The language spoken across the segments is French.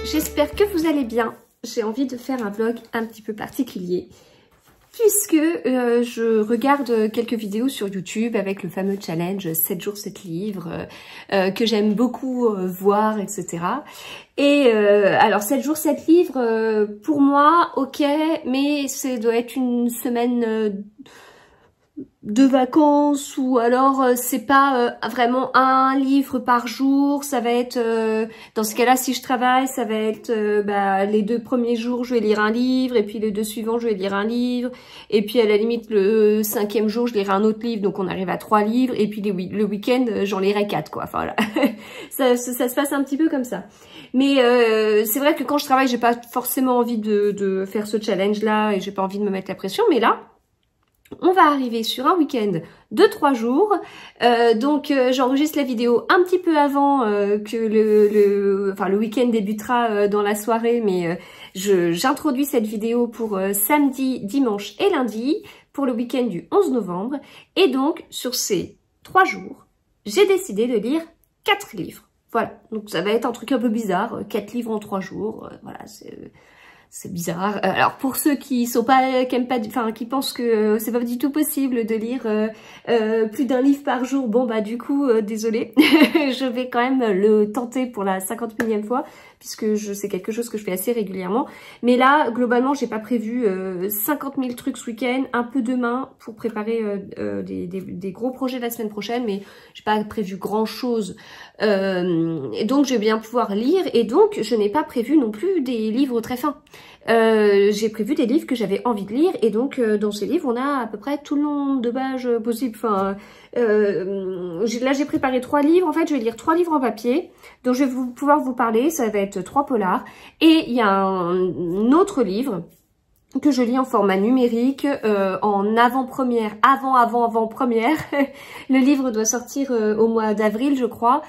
j'espère que vous allez bien. J'ai envie de faire un vlog un petit peu particulier puisque je regarde quelques vidéos sur YouTube avec le fameux challenge 7 jours 7 livres que j'aime beaucoup voir, etc. Et alors 7 jours 7 livres, pour moi, ok, mais ça doit être une semaine de vacances, ou alors c'est pas vraiment un livre par jour, ça va être dans ce cas-là, si je travaille, ça va être les 2 premiers jours je vais lire un livre, et puis les 2 suivants je vais lire un livre, et puis à la limite le 5e jour je lirai un autre livre, donc on arrive à 3 livres, et puis le week-end j'en lirai 4 quoi, enfin voilà. ça se passe un petit peu comme ça. Mais c'est vrai que quand je travaille, j'ai pas forcément envie de faire ce challenge là, et j'ai pas envie de me mettre la pression, mais là on va arriver sur un week-end de 3 jours, donc j'enregistre la vidéo un petit peu avant que le week-end débutera dans la soirée, mais j'introduis cette vidéo pour samedi, dimanche et lundi, pour le week-end du 11 novembre, et donc sur ces 3 jours, j'ai décidé de lire 4 livres. Voilà, donc ça va être un truc un peu bizarre, 4 livres en 3 jours, voilà, c'est bizarre. Alors pour ceux qui sont pas, qui aiment pas, enfin qui pensent que c'est pas du tout possible de lire plus d'un livre par jour, bon bah du coup désolé, je vais quand même le tenter pour la 50 millième fois, puisque c'est quelque chose que je fais assez régulièrement. Mais là globalement j'ai pas prévu 50 000 trucs ce week-end, un peu demain pour préparer des gros projets la semaine prochaine, mais j'ai pas prévu grand chose. Et donc je vais bien pouvoir lire, et donc je n'ai pas prévu non plus des livres très fins. J'ai prévu des livres que j'avais envie de lire, et donc dans ces livres on a à peu près tout le nombre de pages possible. Enfin, là j'ai préparé 3 livres, en fait je vais lire 3 livres en papier, donc je vais pouvoir vous parler, ça va être 3 polars, et il y a un autre livre que je lis en format numérique, en avant-première, avant-première. Le livre doit sortir au mois d'avril, je crois.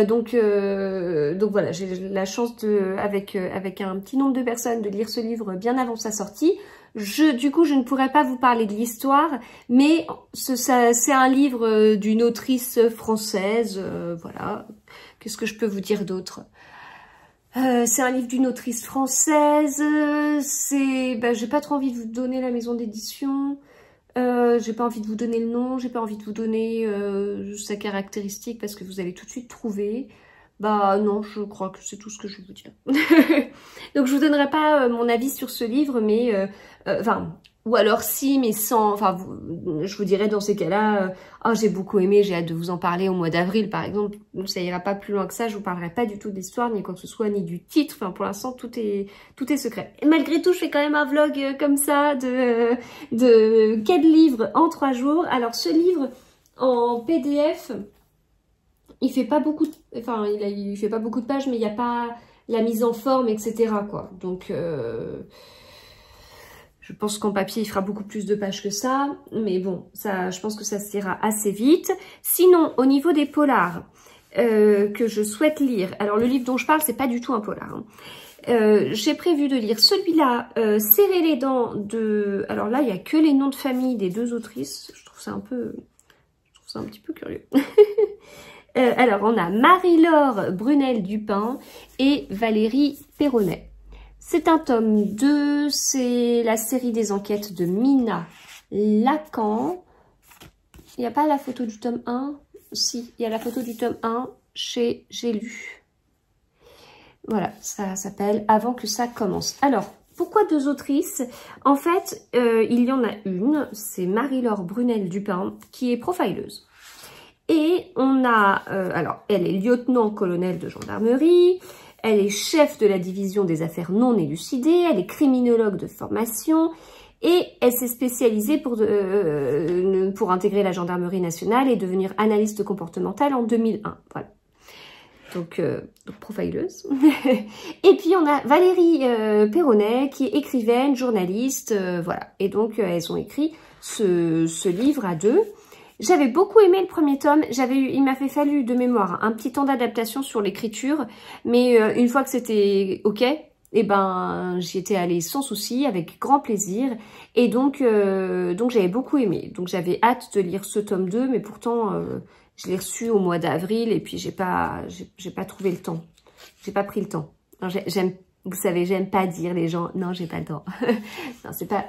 Donc voilà, j'ai la chance avec un petit nombre de personnes de lire ce livre bien avant sa sortie. Du coup, je ne pourrais pas vous parler de l'histoire, mais c'est un livre d'une autrice française, voilà. Qu'est-ce que je peux vous dire d'autre ? C'est un livre d'une autrice française, j'ai pas trop envie de vous donner la maison d'édition, j'ai pas envie de vous donner le nom, j'ai pas envie de vous donner sa caractéristique parce que vous allez tout de suite trouver. Bah non, je crois que c'est tout ce que je vais vous dire. Donc je vous donnerai pas mon avis sur ce livre, mais ou alors si, mais sans, enfin, je vous dirai dans ces cas-là, j'ai beaucoup aimé, j'ai hâte de vous en parler au mois d'avril, par exemple. Ça ira pas plus loin que ça, je vous parlerai pas du tout de l'histoire, ni quoi que ce soit, ni du titre. Enfin, pour l'instant, tout est secret. Et malgré tout, je fais quand même un vlog comme ça de 4 livres en 3 jours. Alors, ce livre en PDF, il fait pas beaucoup, il fait pas beaucoup de pages, mais il n'y a pas la mise en forme, etc., quoi. Donc, je pense qu'en papier, il fera beaucoup plus de pages que ça. Mais bon, ça, je pense que ça s'ira assez vite. Sinon, au niveau des polars que je souhaite lire. Alors, le livre dont je parle, c'est pas du tout un polar. Hein. J'ai prévu de lire celui-là, Serrer les dents de... Alors là, il n'y a que les noms de famille des 2 autrices. Je trouve ça un petit peu curieux. Alors, on a Marie-Laure Brunel-Dupin et Valérie Perronnet. C'est un tome 2, c'est la série des enquêtes de Mina Lacan. Il n'y a pas la photo du tome 1? Si, il y a la photo du tome 1 chez J'ai lu. Voilà, ça s'appelle Avant que ça commence. Alors, pourquoi 2 autrices? En fait, il y en a une, c'est Marie-Laure Brunel-Dupin, qui est profileuse. Et on a, alors, elle est lieutenant-colonel de gendarmerie. Elle est chef de la division des affaires non élucidées, elle est criminologue de formation et elle s'est spécialisée pour intégrer la gendarmerie nationale et devenir analyste comportementale en 2001. Voilà. Donc profileuse. Et puis on a Valérie Perronnet qui est écrivaine, journaliste, voilà. Et donc elles ont écrit ce livre à 2. J'avais beaucoup aimé le premier tome, il m'avait fallu de mémoire un petit temps d'adaptation sur l'écriture, mais une fois que c'était ok, eh ben j'y étais allée sans souci, avec grand plaisir, et donc j'avais beaucoup aimé. Donc j'avais hâte de lire ce tome 2, mais pourtant je l'ai reçu au mois d'avril, et puis j'ai pas trouvé le temps, j'ai pas pris le temps. J'aime Vous savez, j'aime pas dire les gens, non, j'ai pas le temps. Non, c'est pas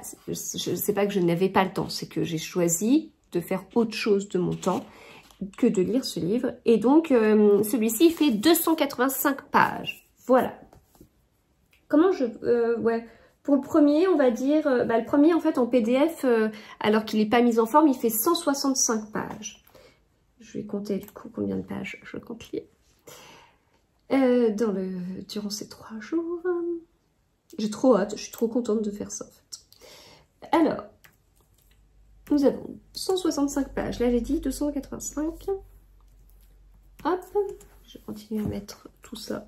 que je n'avais pas le temps, c'est que j'ai choisi de faire autre chose de mon temps que de lire ce livre. Et donc, celui-ci, il fait 285 pages. Voilà. Comment ouais. Pour le premier, on va dire, le premier, en fait, en PDF, alors qu'il n'est pas mis en forme, il fait 165 pages. Je vais compter, du coup, combien de pages je compte lire. Durant ces 3 jours. J'ai trop hâte, je suis trop contente de faire ça, en fait. Alors, nous avons 165 pages. Là, j'ai dit 285. Hop, je continue à mettre tout ça.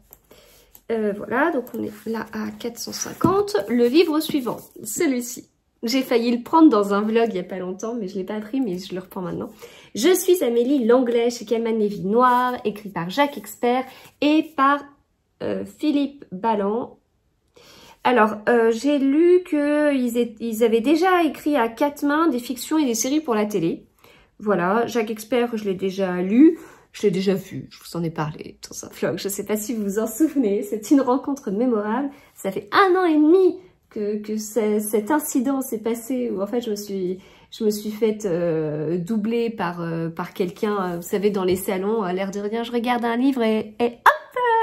Voilà, donc on est là à 450. Le livre suivant, celui-ci. J'ai failli le prendre dans un vlog il n'y a pas longtemps, mais je ne l'ai pas pris, mais je le reprends maintenant. Je suis Amélie, l'anglais chez Calman Levy Noir, écrit par Jacques Expert et par Philippe Balland. Alors, j'ai lu qu'ils avaient déjà écrit à 4 mains des fictions et des séries pour la télé. Voilà, Jacques Expert, je l'ai déjà lu. Je l'ai déjà vu, je vous en ai parlé dans un vlog, je ne sais pas si vous vous en souvenez, c'est une rencontre mémorable. Ça fait 1 an et demi que cet incident s'est passé, où en fait je me suis faite doubler par quelqu'un, vous savez, dans les salons, à l'air de rien, je regarde un livre et hop,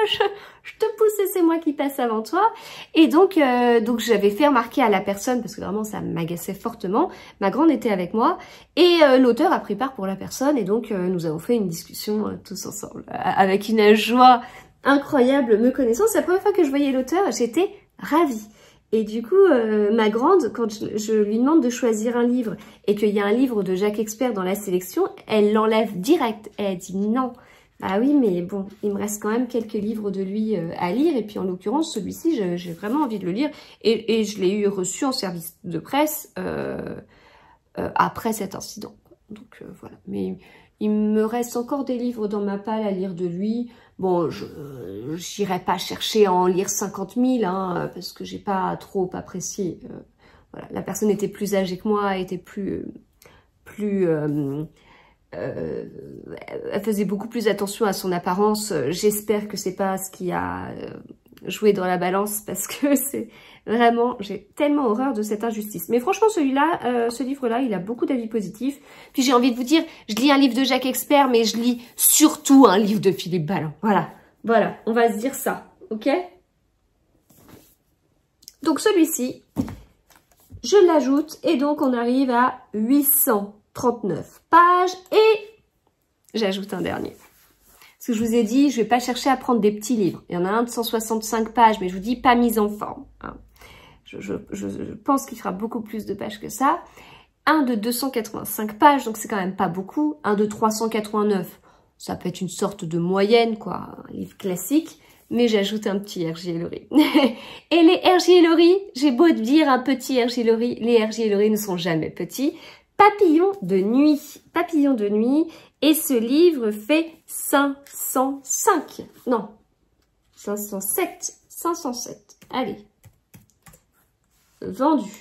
je te pousse et c'est moi qui passe avant toi. Et donc j'avais fait remarquer à la personne, parce que vraiment ça m'agaçait fortement, ma grande était avec moi, et l'auteur a pris part pour la personne, et donc nous avons fait une discussion tous ensemble, avec une joie incroyable me connaissant. C'est la première fois que je voyais l'auteur, j'étais ravie. Et du coup, ma grande, quand je lui demande de choisir un livre, et qu'il y a un livre de Jacques Expert dans la sélection, elle l'enlève direct, et elle dit non. Ah oui, mais bon, il me reste quand même quelques livres de lui à lire. Et puis en l'occurrence, celui-ci, j'ai vraiment envie de le lire. Et je l'ai eu reçu en service de presse après cet incident. Donc voilà. Mais il me reste encore des livres dans ma palle à lire de lui. Bon, je n'irai pas chercher à en lire 50 000, hein, parce que j'ai pas trop apprécié. Voilà. La personne était plus âgée que moi, était elle faisait beaucoup plus attention à son apparence. J'espère que c'est pas ce qui a joué dans la balance, parce que c'est vraiment, j'ai tellement horreur de cette injustice. Mais franchement, celui-là, ce livre-là, il a beaucoup d'avis positifs. Puis j'ai envie de vous dire, je lis un livre de Jacques Expert, mais je lis surtout un livre de Philippe Balland. Voilà, on va se dire ça, ok? Donc celui-ci, je l'ajoute, et donc on arrive à 839 pages, et j'ajoute un dernier. Parce que je vous ai dit, je vais pas chercher à prendre des petits livres. Il y en a un de 165 pages, mais je vous dis pas mise en forme. Hein. Je pense qu'il fera beaucoup plus de pages que ça. Un de 285 pages, donc c'est quand même pas beaucoup. Un de 389, ça peut être une sorte de moyenne, quoi, un livre classique. Mais j'ajoute un petit Hergé Laurie. Et les Hergé Laurie, j'ai beau dire un petit Hergé Laurie, les Hergé Laurie ne sont jamais petits. Papillon de nuit. Papillon de nuit. Et ce livre fait 505. Non, 507. 507. Allez. Vendu.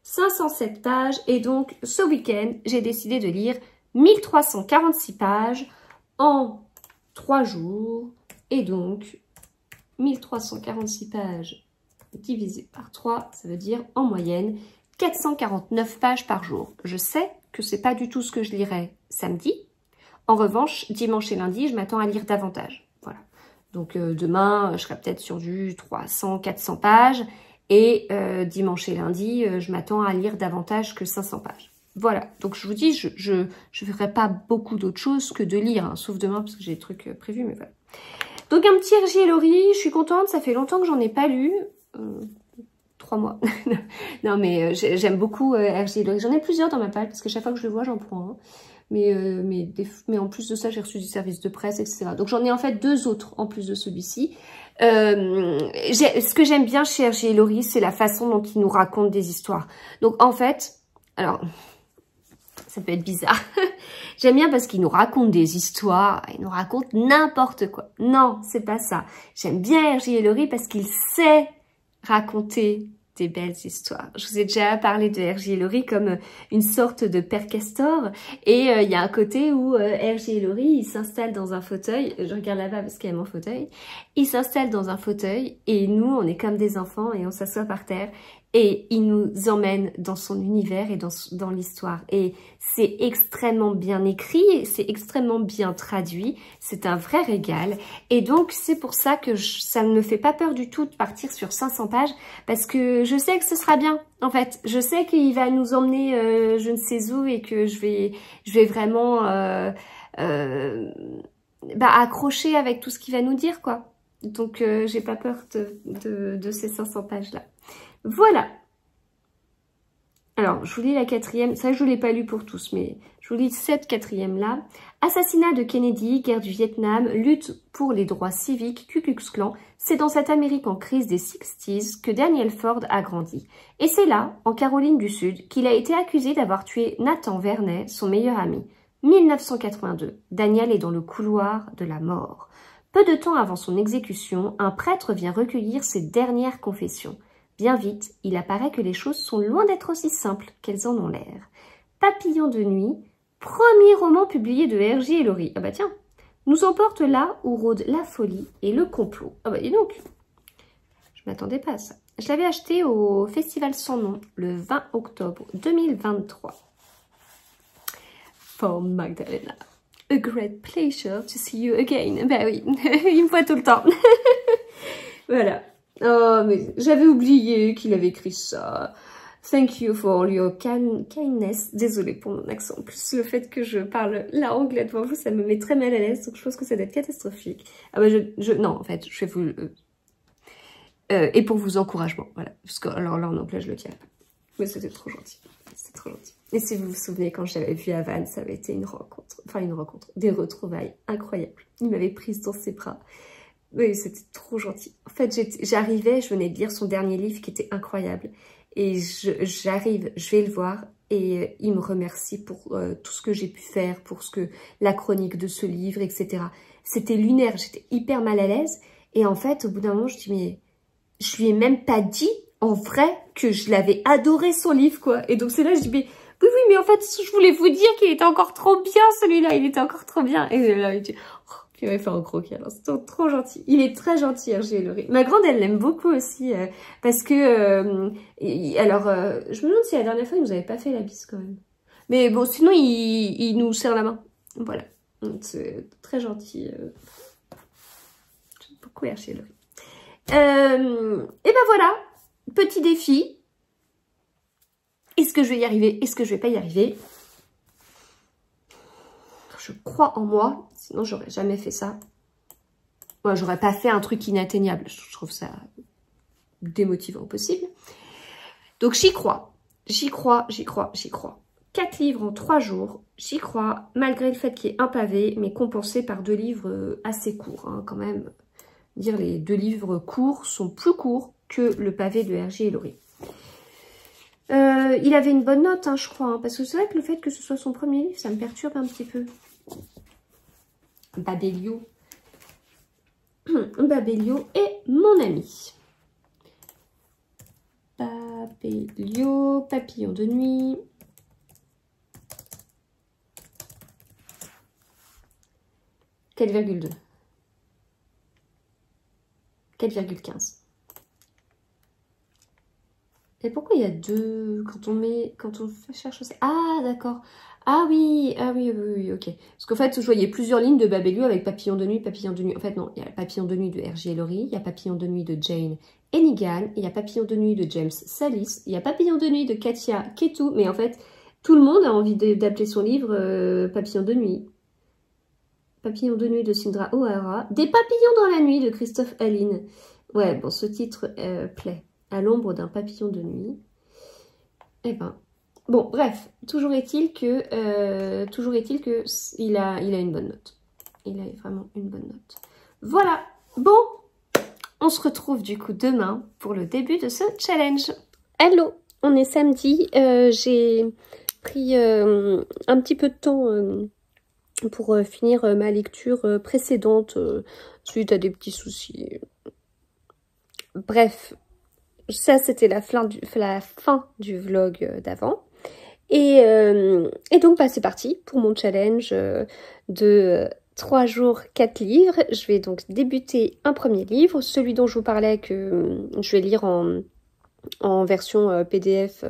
507 pages. Et donc, ce week-end, j'ai décidé de lire 1346 pages en 3 jours. Et donc, 1346 pages divisé par 3, ça veut dire en moyenne 449 pages par jour. Je sais que c'est pas du tout ce que je lirai samedi. En revanche, dimanche et lundi, je m'attends à lire davantage. Voilà. Donc demain, je serai peut-être sur du 300, 400 pages. Et dimanche et lundi, je m'attends à lire davantage que 500 pages. Voilà. Donc je vous dis, je ferai pas beaucoup d'autres choses que de lire, hein, sauf demain parce que j'ai des trucs prévus, mais voilà. Donc un petit Hergé Laurie, je suis contente, ça fait longtemps que j'en ai pas lu. 3 mois. Non mais j'aime beaucoup Hergé Laurie. J'en ai plusieurs dans ma palle parce que chaque fois que je le vois, j'en prends un. Mais en plus de ça, j'ai reçu du service de presse, etc. Donc j'en ai en fait 2 autres en plus de celui-ci. Ce que j'aime bien chez Hergé Laurie, c'est la façon dont il nous raconte des histoires. Donc en fait, alors ça peut être bizarre. J'aime bien parce qu'il nous raconte des histoires, il nous raconte n'importe quoi. Non, c'est pas ça. J'aime bien Hergé Laurie parce qu'il sait raconter des belles histoires. Je vous ai déjà parlé de Hergé et Laurie comme une sorte de père castor. Et il y a un côté où Hergé et Laurie, ils s'installent dans un fauteuil. Je regarde là-bas parce qu'il y a mon fauteuil. Ils s'installent dans un fauteuil et nous, on est comme des enfants et on s'assoit par terre. Et il nous emmène dans son univers et dans l'histoire. Et c'est extrêmement bien écrit, c'est extrêmement bien traduit. C'est un vrai régal. Et donc, c'est pour ça que ça ne me fait pas peur du tout de partir sur 500 pages. Parce que je sais que ce sera bien. En fait, je sais qu'il va nous emmener je ne sais où et que je vais vraiment accrocher avec tout ce qu'il va nous dire, quoi. Donc, j'ai pas peur de ces 500 pages-là. Voilà. Alors, je vous lis la quatrième. Ça, je ne l'ai pas lu pour tous, mais je vous lis cette quatrième-là. Assassinat de Kennedy, guerre du Vietnam, lutte pour les droits civiques, Ku Klux Klan. C'est dans cette Amérique en crise des 60s que Daniel Ford a grandi. Et c'est là, en Caroline du Sud, qu'il a été accusé d'avoir tué Nathan Vernet, son meilleur ami. 1982. Daniel est dans le couloir de la mort. Peu de temps avant son exécution, un prêtre vient recueillir ses dernières confessions. Bien vite, il apparaît que les choses sont loin d'être aussi simples qu'elles en ont l'air. Papillon de nuit, premier roman publié de Hergé et Laurie. Ah bah tiens, nous emporte là où rôde la folie et le complot. Ah bah dis donc, je m'attendais pas à ça. Je l'avais acheté au Festival Sans Nom le 20 octobre 2023. For Magdalena. A great pleasure to see you again. Bah oui, il me voit tout le temps. Voilà. Oh, mais j'avais oublié qu'il avait écrit ça. Thank you for all your kindness. Désolée pour mon accent. En plus, le fait que je parle la anglais devant vous, ça me met très mal à l'aise. Donc, je pense que ça doit être catastrophique. Ah bah, non, en fait, je vais vous... et pour vos encouragements, voilà. Parce que, alors là, en anglais, je le tiens pas. Mais c'était trop gentil. C'était trop gentil. Et si vous vous souvenez, quand je l'avais vu à Vannes, ça avait été une rencontre. Enfin, une rencontre. Des retrouvailles incroyables. Il m'avait prise dans ses bras. Oui, c'était trop gentil. En fait, j'arrivais, je venais de lire son dernier livre qui était incroyable. Et j'arrive, je vais le voir et il me remercie pour tout ce que j'ai pu faire, pour la chronique de ce livre, etc. C'était lunaire, j'étais hyper mal à l'aise. Et en fait, au bout d'un moment, je dis, mais je lui ai même pas dit, en vrai, que je l'avais adoré son livre, quoi. Et donc c'est là, je dis, mais oui, mais en fait, je voulais vous dire qu'il était encore trop bien, celui-là, il était encore trop bien. Et là, il dit... Il m'avait fait un croquis, alors c'était trop gentil. Il est très gentil, Hergé et Laurie. Ma grande, elle l'aime beaucoup aussi, parce que... je me demande si la dernière fois, il nous avait pas fait la bise quand même. Mais bon, sinon, il nous serre la main. Voilà. C'est très gentil. J'aime beaucoup Hergé et Laurie. Et ben voilà, petit défi. Est-ce que je vais y arriver? Est-ce que je vais pas y arriver? Je crois en moi, sinon j'aurais jamais fait ça. Moi, j'aurais pas fait un truc inatteignable. Je trouve ça démotivant au possible. Donc j'y crois. J'y crois. 4 livres en 3 jours. J'y crois, malgré le fait qu'il y ait un pavé, mais compensé par 2 livres assez courts, hein, quand même. Dire les 2 livres courts sont plus courts que le pavé de Hergé et Laurie. Il avait une bonne note, hein, je crois, hein, parce que c'est vrai que le fait que ce soit son premier livre, ça me perturbe un petit peu. Babelio. Babelio est mon ami. Babelio, papillon de nuit. « 4,2. 4,15. Et pourquoi il y a 2 quand on cherche ça? Ah, d'accord. Ah oui, ok. Parce qu'en fait, je voyais plusieurs lignes de Babelio avec papillon de nuit, papillon de nuit. En fait, non, il y a papillon de nuit de Hergé et Laurie, il y a papillon de nuit de Jane Hennigan, il y a papillon de nuit de James Sallis, il y a papillon de nuit de Katia Ketou, mais en fait, tout le monde a envie d'appeler son livre Papillon de nuit. Papillon de nuit de Sindra O'Hara, Des papillons dans la nuit de Christophe Allin. Ouais, bon, ce titre plaît. À l'ombre d'un papillon de nuit. Eh ben, bon, bref, toujours est-il que il a une bonne note. Il a vraiment une bonne note. Voilà. Bon, on se retrouve du coup demain pour le début de ce challenge. Hello, on est samedi. J'ai pris un petit peu de temps pour finir ma lecture précédente suite à des petits soucis. Bref. ça c'était la fin du vlog d'avant. Et donc bah, c'est parti pour mon challenge de 3 jours, 4 livres. Je vais donc débuter un premier livre, celui dont je vous parlais que je vais lire en version PDF,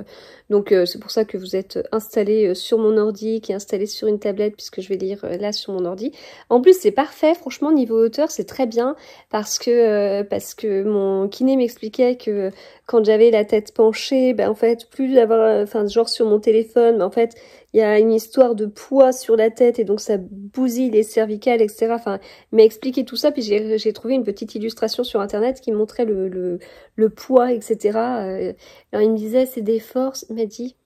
donc c'est pour ça que vous êtes installé sur mon ordi, qui est installé sur une tablette, puisque je vais lire là sur mon ordi. En plus c'est parfait, franchement niveau hauteur c'est très bien, parce que mon kiné m'expliquait que quand j'avais la tête penchée, ben en fait plus d'avoir, enfin genre sur mon téléphone, ben en fait il y a une histoire de poids sur la tête et donc ça bousille les cervicales, etc. Enfin, il m'a expliqué tout ça, puis j'ai trouvé une petite illustration sur internet qui montrait le poids, etc. Alors il me disait c'est des forces, il m'a dit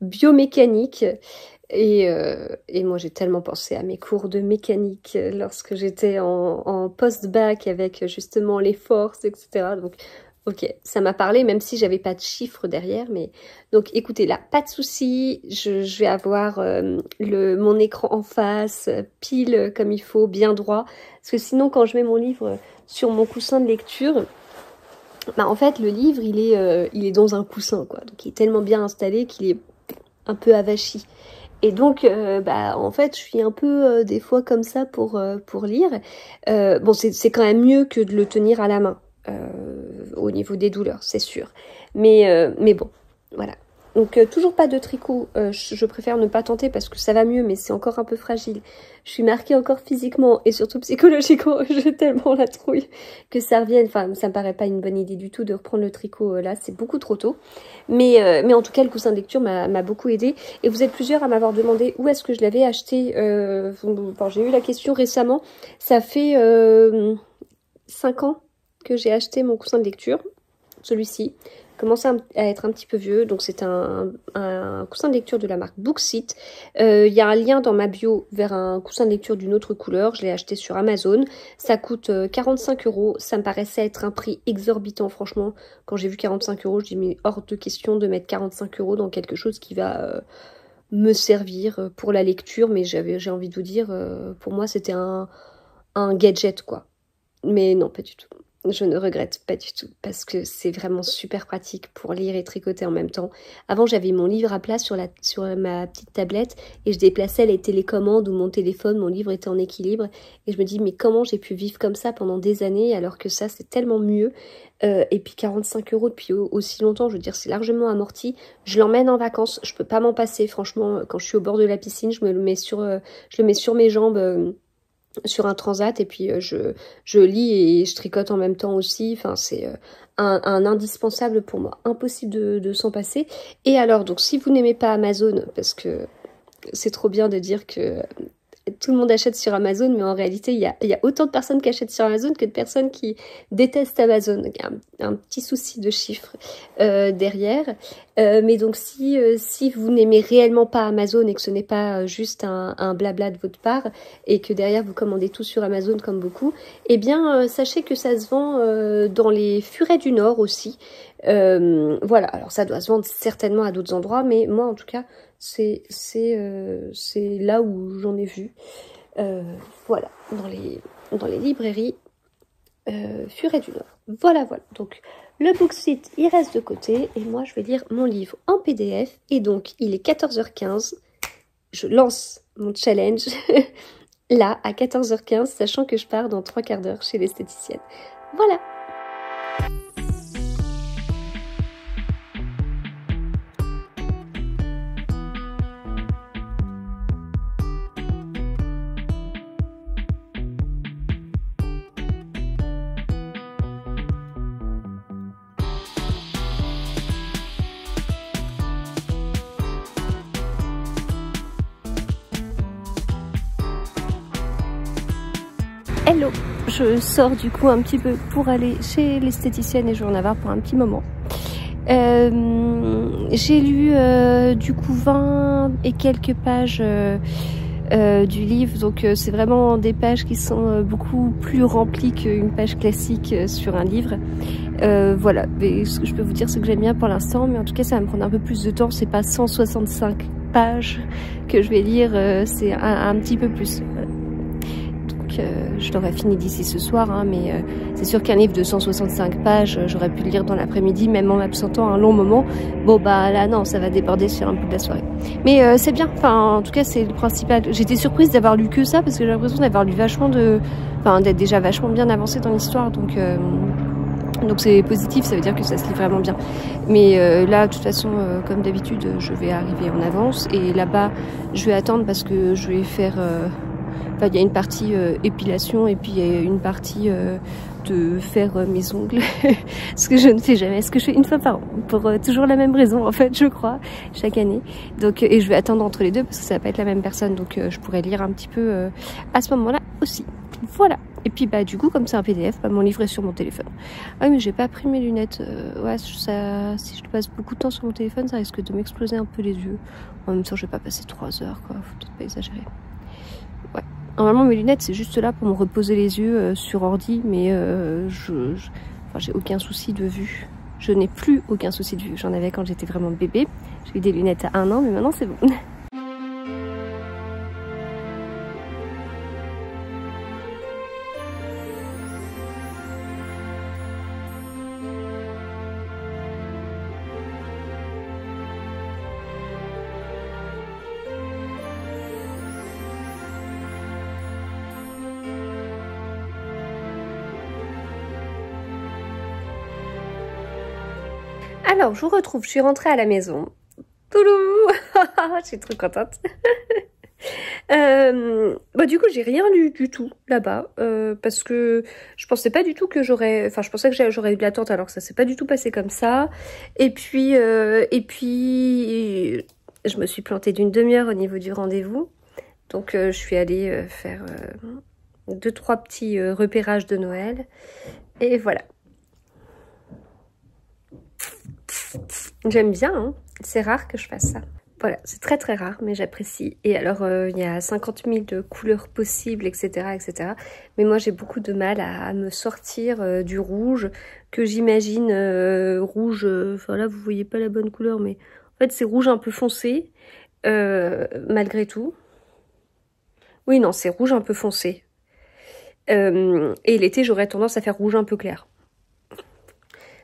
biomécanique. Et moi j'ai tellement pensé à mes cours de mécanique lorsque j'étais en post-bac avec justement les forces, etc. Donc ok, ça m'a parlé, même si j'avais pas de chiffres derrière, mais... Donc écoutez, là, pas de souci, je vais avoir mon écran en face, pile comme il faut, bien droit, parce que sinon, quand je mets mon livre sur mon coussin de lecture, bah en fait, le livre, il est dans un coussin, quoi. Donc il est tellement bien installé qu'il est un peu avachi. Et donc, bah, en fait, je suis un peu des fois comme ça pour lire. Bon, c'est quand même mieux que de le tenir à la main. Au niveau des douleurs, c'est sûr. Mais bon, voilà. Donc, toujours pas de tricot. Je préfère ne pas tenter parce que ça va mieux, mais c'est encore un peu fragile. Je suis marquée encore physiquement et surtout psychologiquement. J'ai tellement la trouille que ça revienne. Enfin, ça me paraît pas une bonne idée du tout de reprendre le tricot là. C'est beaucoup trop tôt. Mais en tout cas, le coussin de lecture m'a beaucoup aidé. Et vous êtes plusieurs à m'avoir demandé où est-ce que je l'avais acheté. Enfin, j'ai eu la question récemment. Ça fait 5 ans que j'ai acheté mon coussin de lecture, celui-ci, commence à être un petit peu vieux, donc c'est un coussin de lecture de la marque Booksite. Il y a un lien dans ma bio vers un coussin de lecture d'une autre couleur, je l'ai acheté sur Amazon, ça coûte 45 €, ça me paraissait être un prix exorbitant, franchement, quand j'ai vu 45 €, je dis mais hors de question de mettre 45 € dans quelque chose qui va me servir pour la lecture, mais j'ai envie de vous dire, pour moi c'était un gadget quoi, mais non pas du tout. Je ne regrette pas du tout parce que c'est vraiment super pratique pour lire et tricoter en même temps. Avant, j'avais mon livre à plat sur ma petite tablette et je déplaçais les télécommandes ou mon téléphone, mon livre était en équilibre. Et je me dis, mais comment j'ai pu vivre comme ça pendant des années alors que ça, c'est tellement mieux. Et puis 45 € depuis aussi longtemps, je veux dire, c'est largement amorti. Je l'emmène en vacances, je peux pas m'en passer. Franchement, quand je suis au bord de la piscine, je le mets sur mes jambes... sur un transat et puis je lis et je tricote en même temps aussi. Enfin c'est un indispensable pour moi, impossible de s'en passer. Et alors donc si vous n'aimez pas Amazon, parce que c'est trop bien de dire que tout le monde achète sur Amazon, mais en réalité il y a autant de personnes qui achètent sur Amazon que de personnes qui détestent Amazon. Il y a un petit souci de chiffres derrière. Mais donc si vous n'aimez réellement pas Amazon et que ce n'est pas juste un blabla de votre part et que derrière vous commandez tout sur Amazon comme beaucoup, eh bien sachez que ça se vend dans les Furets du Nord aussi. Voilà, alors ça doit se vendre certainement à d'autres endroits, mais moi en tout cas c'est là où j'en ai vu. Voilà, dans les librairies Furets du Nord. Voilà, donc le Booksite, il reste de côté et moi je vais lire mon livre en PDF et donc il est 14h15. Je lance mon challenge là à 14h15, sachant que je pars dans 3 quarts d'heure chez l'esthéticienne. Voilà. Hello, je sors du coup un petit peu pour aller chez l'esthéticienne et je vais en avoir pour un petit moment. J'ai lu du coup 20 et quelques pages du livre, donc c'est vraiment des pages qui sont beaucoup plus remplies qu'une page classique sur un livre. Voilà, mais ce que je peux vous dire c'est que j'aime bien pour l'instant, mais en tout cas ça va me prendre un peu plus de temps, c'est pas 165 pages que je vais lire, c'est un petit peu plus. Voilà. Donc je l'aurais fini d'ici ce soir, hein, mais c'est sûr qu'un livre de 165 pages, j'aurais pu le lire dans l'après-midi, même en m'absentant un long moment. Bon bah là non, ça va déborder sur un peu de la soirée. Mais c'est bien, enfin en tout cas c'est le principal. J'étais surprise d'avoir lu que ça, parce que j'ai l'impression d'avoir lu vachement de... Enfin d'être déjà vachement bien avancé dans l'histoire, donc c'est positif, ça veut dire que ça se lit vraiment bien. Mais là, de toute façon, comme d'habitude, je vais arriver en avance. Et là-bas, je vais attendre parce que je vais faire... Enfin, il y a une partie épilation et puis il y a une partie de faire mes ongles. Ce que je ne fais jamais, ce que je fais une fois par an. Pour toujours la même raison, en fait, je crois, chaque année. Donc, et je vais attendre entre les deux parce que ça va pas être la même personne. Donc, je pourrais lire un petit peu à ce moment-là aussi. Voilà. Et puis bah du coup comme c'est un PDF, bah, mon livre est sur mon téléphone. Ah oui mais j'ai pas pris mes lunettes. Ouais ça, si je passe beaucoup de temps sur mon téléphone ça risque de m'exploser un peu les yeux. En même temps je vais pas passer 3 heures quoi, faut peut-être pas exagérer. Ouais. Normalement mes lunettes c'est juste là pour me reposer les yeux sur ordi, mais enfin, j'ai aucun souci de vue. Je n'ai plus aucun souci de vue. J'en avais quand j'étais vraiment bébé. J'ai eu des lunettes à 1 an mais maintenant c'est bon. Alors, je vous retrouve, je suis rentrée à la maison. Toulou. Je suis trop contente. Bah, du coup, j'ai rien lu du tout là-bas. Parce que je pensais pas du tout que j'aurais... Enfin, je pensais que j'aurais eu de l'attente alors que ça s'est pas du tout passé comme ça. Et puis, je me suis plantée d'une demi-heure au niveau du rendez-vous. Donc, je suis allée faire 2-3 petits repérages de Noël. Et voilà. J'aime bien, hein. C'est rare que je fasse ça. Voilà, c'est très très rare, mais j'apprécie. Et alors, il y a 50 000 couleurs possibles, etc. etc. Mais moi, j'ai beaucoup de mal à me sortir du rouge, que j'imagine rouge... Enfin là, vous voyez pas la bonne couleur, mais en fait, c'est rouge un peu foncé, malgré tout. Oui, non, c'est rouge un peu foncé. Et l'été, j'aurais tendance à faire rouge un peu clair.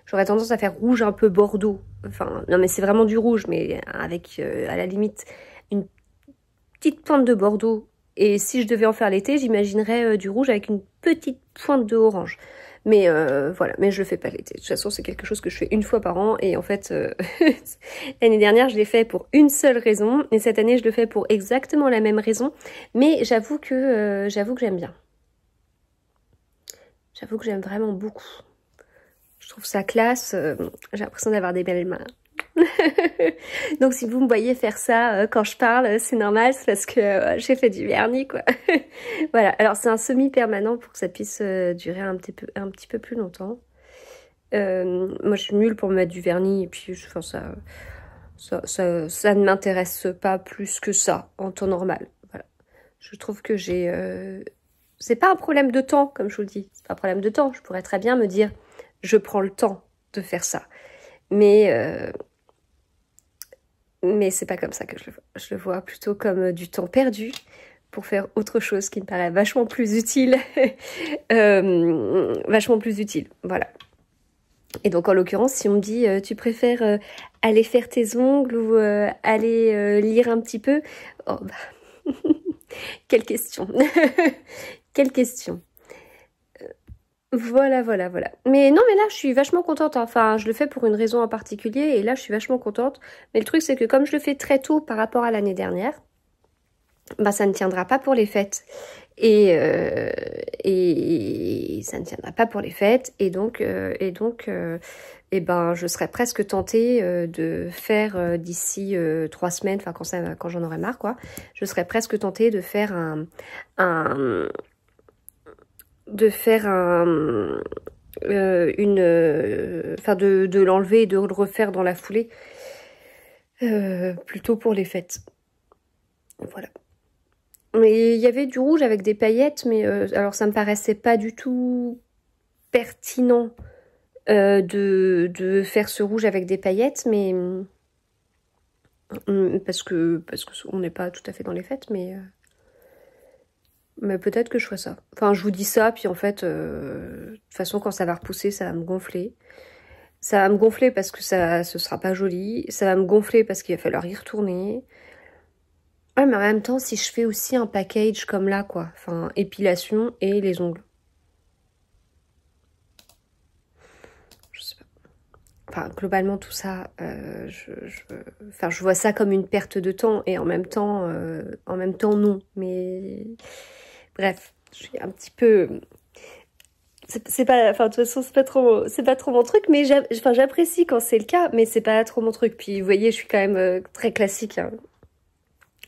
J'aurais tendance à faire rouge un peu bordeaux. Enfin, non mais c'est vraiment du rouge, mais avec à la limite une petite pointe de bordeaux. Et si je devais en faire l'été, j'imaginerais du rouge avec une petite pointe de orange. Mais voilà, mais je le fais pas l'été. De toute façon, c'est quelque chose que je fais une fois par an. Et en fait, l'année dernière, je l'ai fait pour une seule raison. Et cette année, je le fais pour exactement la même raison. Mais j'avoue que j'aime bien. J'avoue que j'aime vraiment beaucoup. Je trouve ça classe, j'ai l'impression d'avoir des belles mains. Donc si vous me voyez faire ça quand je parle, c'est normal, c'est parce que j'ai fait du vernis quoi. Voilà, alors c'est un semi-permanent pour que ça puisse durer un petit peu plus longtemps. Moi je suis nulle pour me mettre du vernis et puis enfin, ça ne m'intéresse pas plus que ça en temps normal. Voilà. Je trouve que j'ai... c'est pas un problème de temps comme je vous le dis, c'est pas un problème de temps, je pourrais très bien me dire... Je prends le temps de faire ça. Mais c'est pas comme ça que je le vois. Je le vois plutôt comme du temps perdu pour faire autre chose qui me paraît vachement plus utile. Vachement plus utile, voilà. Et donc en l'occurrence, si on me dit tu préfères aller faire tes ongles ou aller lire un petit peu, oh bah quelle question. Quelle question. Voilà. Mais non, mais là, je suis vachement contente. Enfin, je le fais pour une raison en particulier et là, je suis vachement contente. Mais le truc, c'est que comme je le fais très tôt par rapport à l'année dernière, bah, ça ne tiendra pas pour les fêtes. Et ça ne tiendra pas pour les fêtes. Et donc, eh ben, je serais presque tentée de faire d'ici 3 semaines, enfin, quand j'en aurai marre, quoi. Je serais presque tentée de faire de l'enlever et de le refaire dans la foulée plutôt pour les fêtes. Voilà. Mais il y avait du rouge avec des paillettes, mais alors ça me paraissait pas du tout pertinent de faire ce rouge avec des paillettes, mais parce que on n'est pas tout à fait dans les fêtes, mais Mais peut-être que je ferai ça. Enfin, je vous dis ça, puis en fait, de toute façon, quand ça va repousser, ça va me gonfler. Ça va me gonfler parce que ce sera pas joli. Ça va me gonfler parce qu'il va falloir y retourner. Ouais, mais en même temps, si je fais aussi un package comme là, quoi. Enfin, épilation et les ongles. Je sais pas. Enfin, globalement, tout ça, enfin, je vois ça comme une perte de temps et en même temps, non. Mais bref, je suis un petit peu... C'est pas, enfin, de toute façon, c'est pas trop mon truc, mais j'apprécie quand c'est le cas, mais c'est pas trop mon truc. Puis, vous voyez, je suis quand même très classique, hein.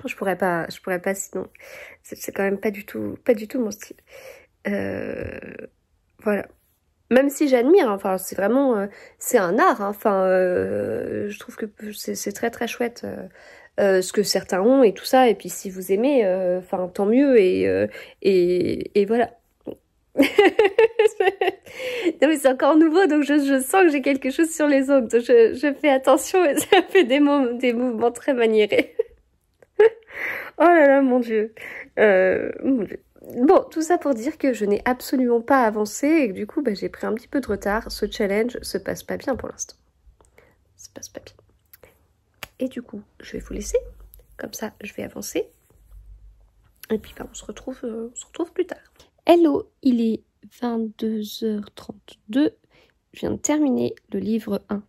Je pourrais pas sinon. C'est quand même pas du tout mon style. Voilà. Même si j'admire, hein, enfin, c'est vraiment, c'est un art, hein, enfin, je trouve que c'est très très chouette ce que certains ont et tout ça. Et puis, si vous aimez, enfin, tant mieux et voilà. Non mais c'est encore nouveau, donc je sens que j'ai quelque chose sur les ongles, donc je fais attention et ça fait des mouvements très maniérés. Oh là là, mon Dieu. Mon Dieu. Bon, tout ça pour dire que je n'ai absolument pas avancé et que du coup, bah, j'ai pris un petit peu de retard. Ce challenge se passe pas bien pour l'instant. Ça se passe pas bien. Et du coup, je vais vous laisser. Comme ça, je vais avancer. Et puis, bah, on se retrouve plus tard. Hello, il est 22h32. Je viens de terminer le livre 1.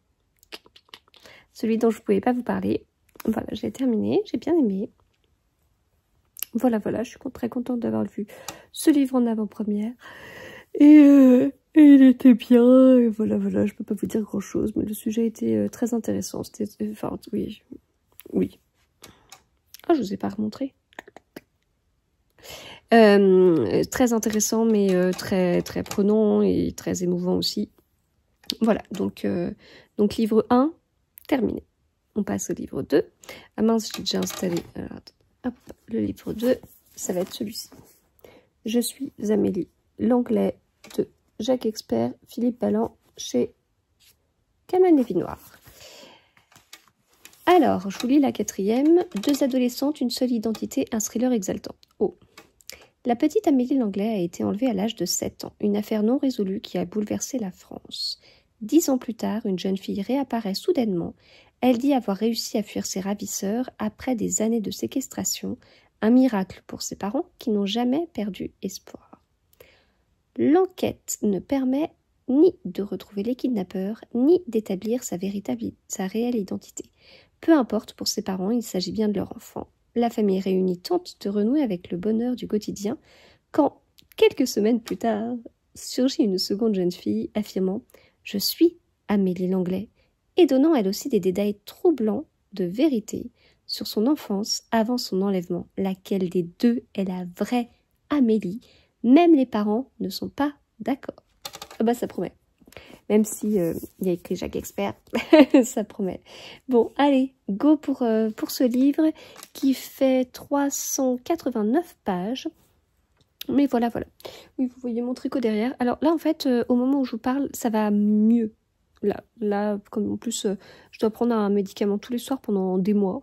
Celui dont je ne pouvais pas vous parler. Voilà, je l'ai terminé, j'ai bien aimé. Voilà, je suis très contente d'avoir vu ce livre en avant-première. Et il était bien, et voilà, je peux pas vous dire grand-chose, mais le sujet était très intéressant. C'était, enfin, oui. Ah, je vous ai pas remontré. Très intéressant, mais très très prenant et très émouvant aussi. Voilà, donc livre 1, terminé. On passe au livre 2. Ah mince, j'ai déjà installé. Alors, hop, le livre 2, ça va être celui-ci. Je suis Amélie, l'anglais de Jacques Expert, Philippe Balland, chez Calman Lévy Noir. Alors, je vous lis la 4e. 2 adolescentes, une seule identité, un thriller exaltant. Oh. La petite Amélie Langlais a été enlevée à l'âge de 7 ans, une affaire non résolue qui a bouleversé la France. 10 ans plus tard, une jeune fille réapparaît soudainement. Elle dit avoir réussi à fuir ses ravisseurs après des années de séquestration, un miracle pour ses parents qui n'ont jamais perdu espoir. L'enquête ne permet ni de retrouver les kidnappeurs, ni d'établir sa réelle identité. Peu importe, pour ses parents, il s'agit bien de leur enfant. La famille réunie tente de renouer avec le bonheur du quotidien, quand, quelques semaines plus tard, surgit une seconde jeune fille affirmant « Je suis Amélie Langlais » et donnant elle aussi des détails troublants de vérité sur son enfance avant son enlèvement. Laquelle des deux est la vraie Amélie? Même les parents ne sont pas d'accord. Ah bah ça promet. Même si il y a écrit Jacques Expert, ça promet. Bon, allez, go pour ce livre qui fait 389 pages. Mais voilà. Oui, vous voyez mon tricot derrière. Alors là, en fait, au moment où je vous parle, ça va mieux. Là, comme en plus, je dois prendre un médicament tous les soirs pendant des mois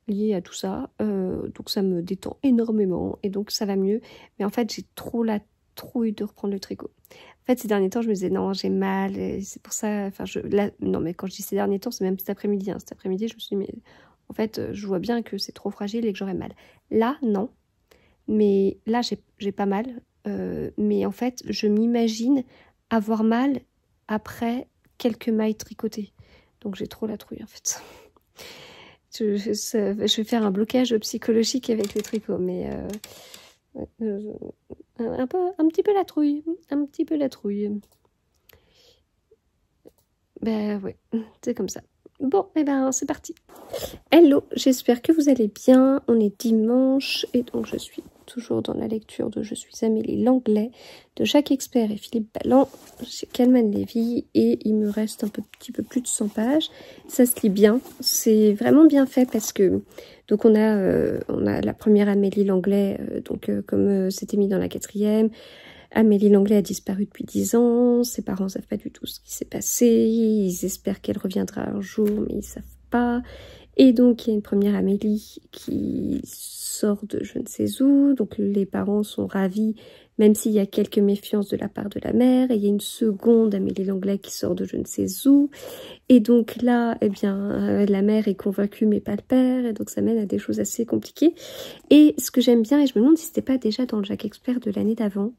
lié à tout ça. Donc ça me détend énormément et donc ça va mieux. Mais en fait, j'ai trop la trouille de reprendre le tricot. En fait, ces derniers temps, je me disais, non, j'ai mal, c'est pour ça, enfin, non, mais quand je dis ces derniers temps, c'est même cet après-midi, hein. Cet après-midi, je me suis dit, mais en fait, je vois bien que c'est trop fragile et que j'aurai mal. Là, non, mais là, j'ai pas mal, mais en fait, je m'imagine avoir mal après quelques mailles tricotées. Donc, j'ai trop la trouille, en fait. Je vais faire un blocage psychologique avec les tricots, mais... un petit peu la trouille. Ben ouais, c'est comme ça. Bon, et ben c'est parti. Hello, j'espère que vous allez bien. On est dimanche et donc je suis toujours dans la lecture de Je suis Amélie Langlais de Jacques Expert et Philippe Balland chez Calman Lévy et il me reste un petit peu plus de 100 pages. Ça se lit bien, c'est vraiment bien fait parce que donc on a la première Amélie Langlais comme c'était mis dans la 4e. Amélie Langlais a disparu depuis 10 ans, ses parents ne savent pas du tout ce qui s'est passé, ils espèrent qu'elle reviendra un jour mais ils ne savent pas. Et donc, il y a une première Amélie qui sort de je ne sais où. Donc, les parents sont ravis, même s'il y a quelques méfiances de la part de la mère. Et il y a une seconde Amélie Langlais qui sort de je ne sais où. Et donc là, eh bien, la mère est convaincue, mais pas le père. Et donc, ça mène à des choses assez compliquées. Et ce que j'aime bien, et je me demande si c'était pas déjà dans le Jacques Expert de l'année d'avant,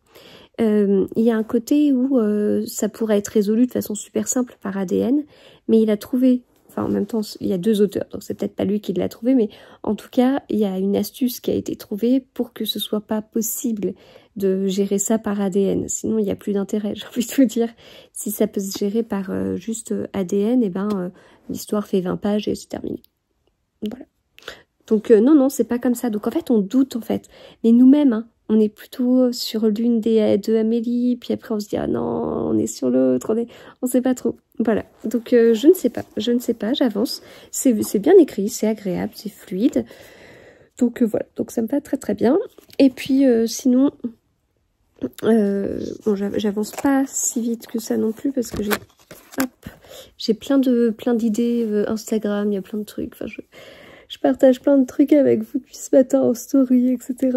il y a un côté où ça pourrait être résolu de façon super simple par ADN, mais il a trouvé, enfin en même temps il y a 2 auteurs, donc c'est peut-être pas lui qui l'a trouvé, mais en tout cas il y a une astuce qui a été trouvée pour que ce soit pas possible de gérer ça par ADN, sinon il n'y a plus d'intérêt, j'ai envie de vous dire. Si ça peut se gérer par juste ADN, et ben l'histoire fait 20 pages et c'est terminé. Voilà. Donc non, c'est pas comme ça. Donc en fait, on doute en fait. Mais nous-mêmes, hein, on est plutôt sur l'une des 2 Amélie, puis après on se dit ah non, on est sur l'autre, on sait pas trop. Voilà. Donc je ne sais pas, j'avance. C'est bien écrit, c'est agréable, c'est fluide. Donc voilà. Donc ça me va très très bien. Et puis sinon, bon, j'avance pas si vite que ça non plus parce que j'ai plein d'idées Instagram, il y a plein de trucs. Enfin je partage plein de trucs avec vous depuis ce matin en story, etc.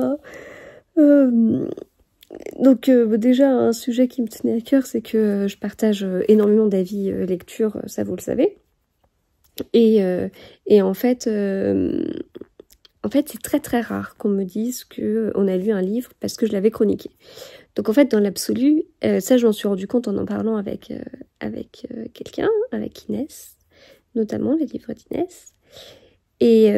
Donc déjà, un sujet qui me tenait à cœur, c'est que je partage énormément d'avis lecture, ça vous le savez. Et en fait, c'est très très rare qu'on me dise qu'on a lu un livre parce que je l'avais chroniqué. Donc en fait, dans l'absolu, ça je m'en suis rendu compte en parlant avec quelqu'un, avec Inès, notamment les livres d'Inès. Et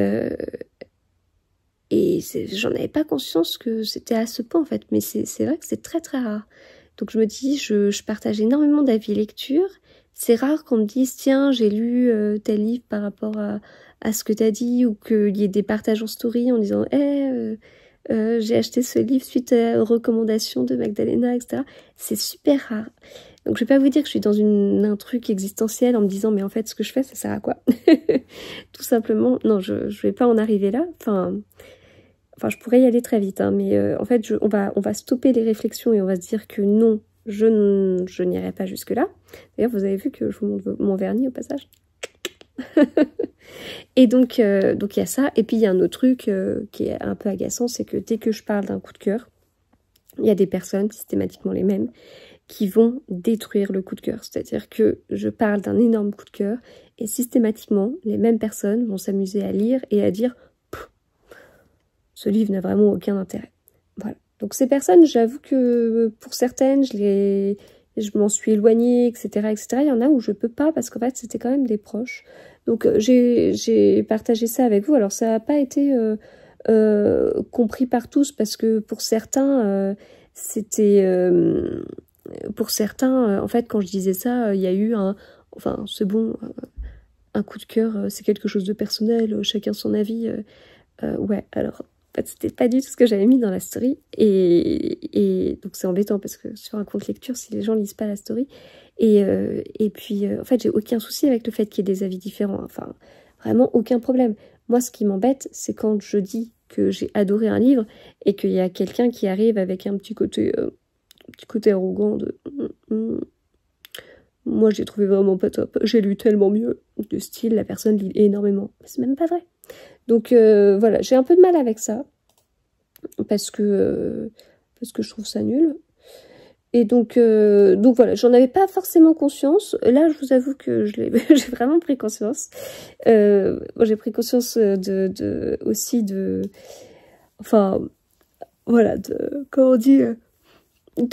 j'en avais pas conscience que c'était à ce point en fait, mais c'est vrai que c'est très très rare. Donc je me dis, je partage énormément d'avis lecture. C'est rare qu'on me dise, tiens, j'ai lu tel livre par rapport à ce que t'as dit, ou qu'il y ait des partages en story en disant, j'ai acheté ce livre suite aux recommandations de Magdalena, etc. C'est super rare. Donc je vais pas vous dire que je suis dans un truc existentiel en me disant mais en fait ce que je fais ça sert à quoi. Tout simplement, non, je vais pas en arriver là. Enfin je pourrais y aller très vite, hein, mais en fait on va stopper les réflexions et on va se dire que non, je n'irai pas jusque là. D'ailleurs vous avez vu que je vous montre mon vernis au passage. Et donc il y a ça, et puis il y a un autre truc qui est un peu agaçant, c'est que dès que je parle d'un coup de cœur, il y a des personnes, systématiquement les mêmes, qui vont détruire le coup de cœur. C'est-à-dire que je parle d'un énorme coup de cœur et systématiquement, les mêmes personnes vont s'amuser à lire et à dire « ce livre n'a vraiment aucun intérêt ». Voilà. Donc ces personnes, j'avoue que pour certaines, je m'en suis éloignée, etc., etc. Il y en a où je peux pas parce qu'en fait, c'était quand même des proches. Donc j'ai partagé ça avec vous. Alors ça n'a pas été compris par tous parce que pour certains, c'était... pour certains, en fait, quand je disais ça, il y a eu c'est bon, un coup de cœur, c'est quelque chose de personnel, chacun son avis. Ouais, alors, en fait, c'était pas du tout ce que j'avais mis dans la story. Et donc, c'est embêtant parce que sur un compte lecture, si les gens lisent pas la story. Et puis, en fait, j'ai aucun souci avec le fait qu'il y ait des avis différents. Enfin, vraiment aucun problème. Moi, ce qui m'embête, c'est quand je dis que j'ai adoré un livre et qu'il y a quelqu'un qui arrive avec un petit côté arrogant de moi j'ai trouvé vraiment pas top, j'ai lu tellement mieux, de style la personne lit énormément, c'est même pas vrai. Donc voilà, j'ai un peu de mal avec ça parce que je trouve ça nul. Et donc voilà, j'en avais pas forcément conscience. Là, je vous avoue que j'ai vraiment pris conscience. J'ai pris conscience aussi de enfin voilà, comment on dit,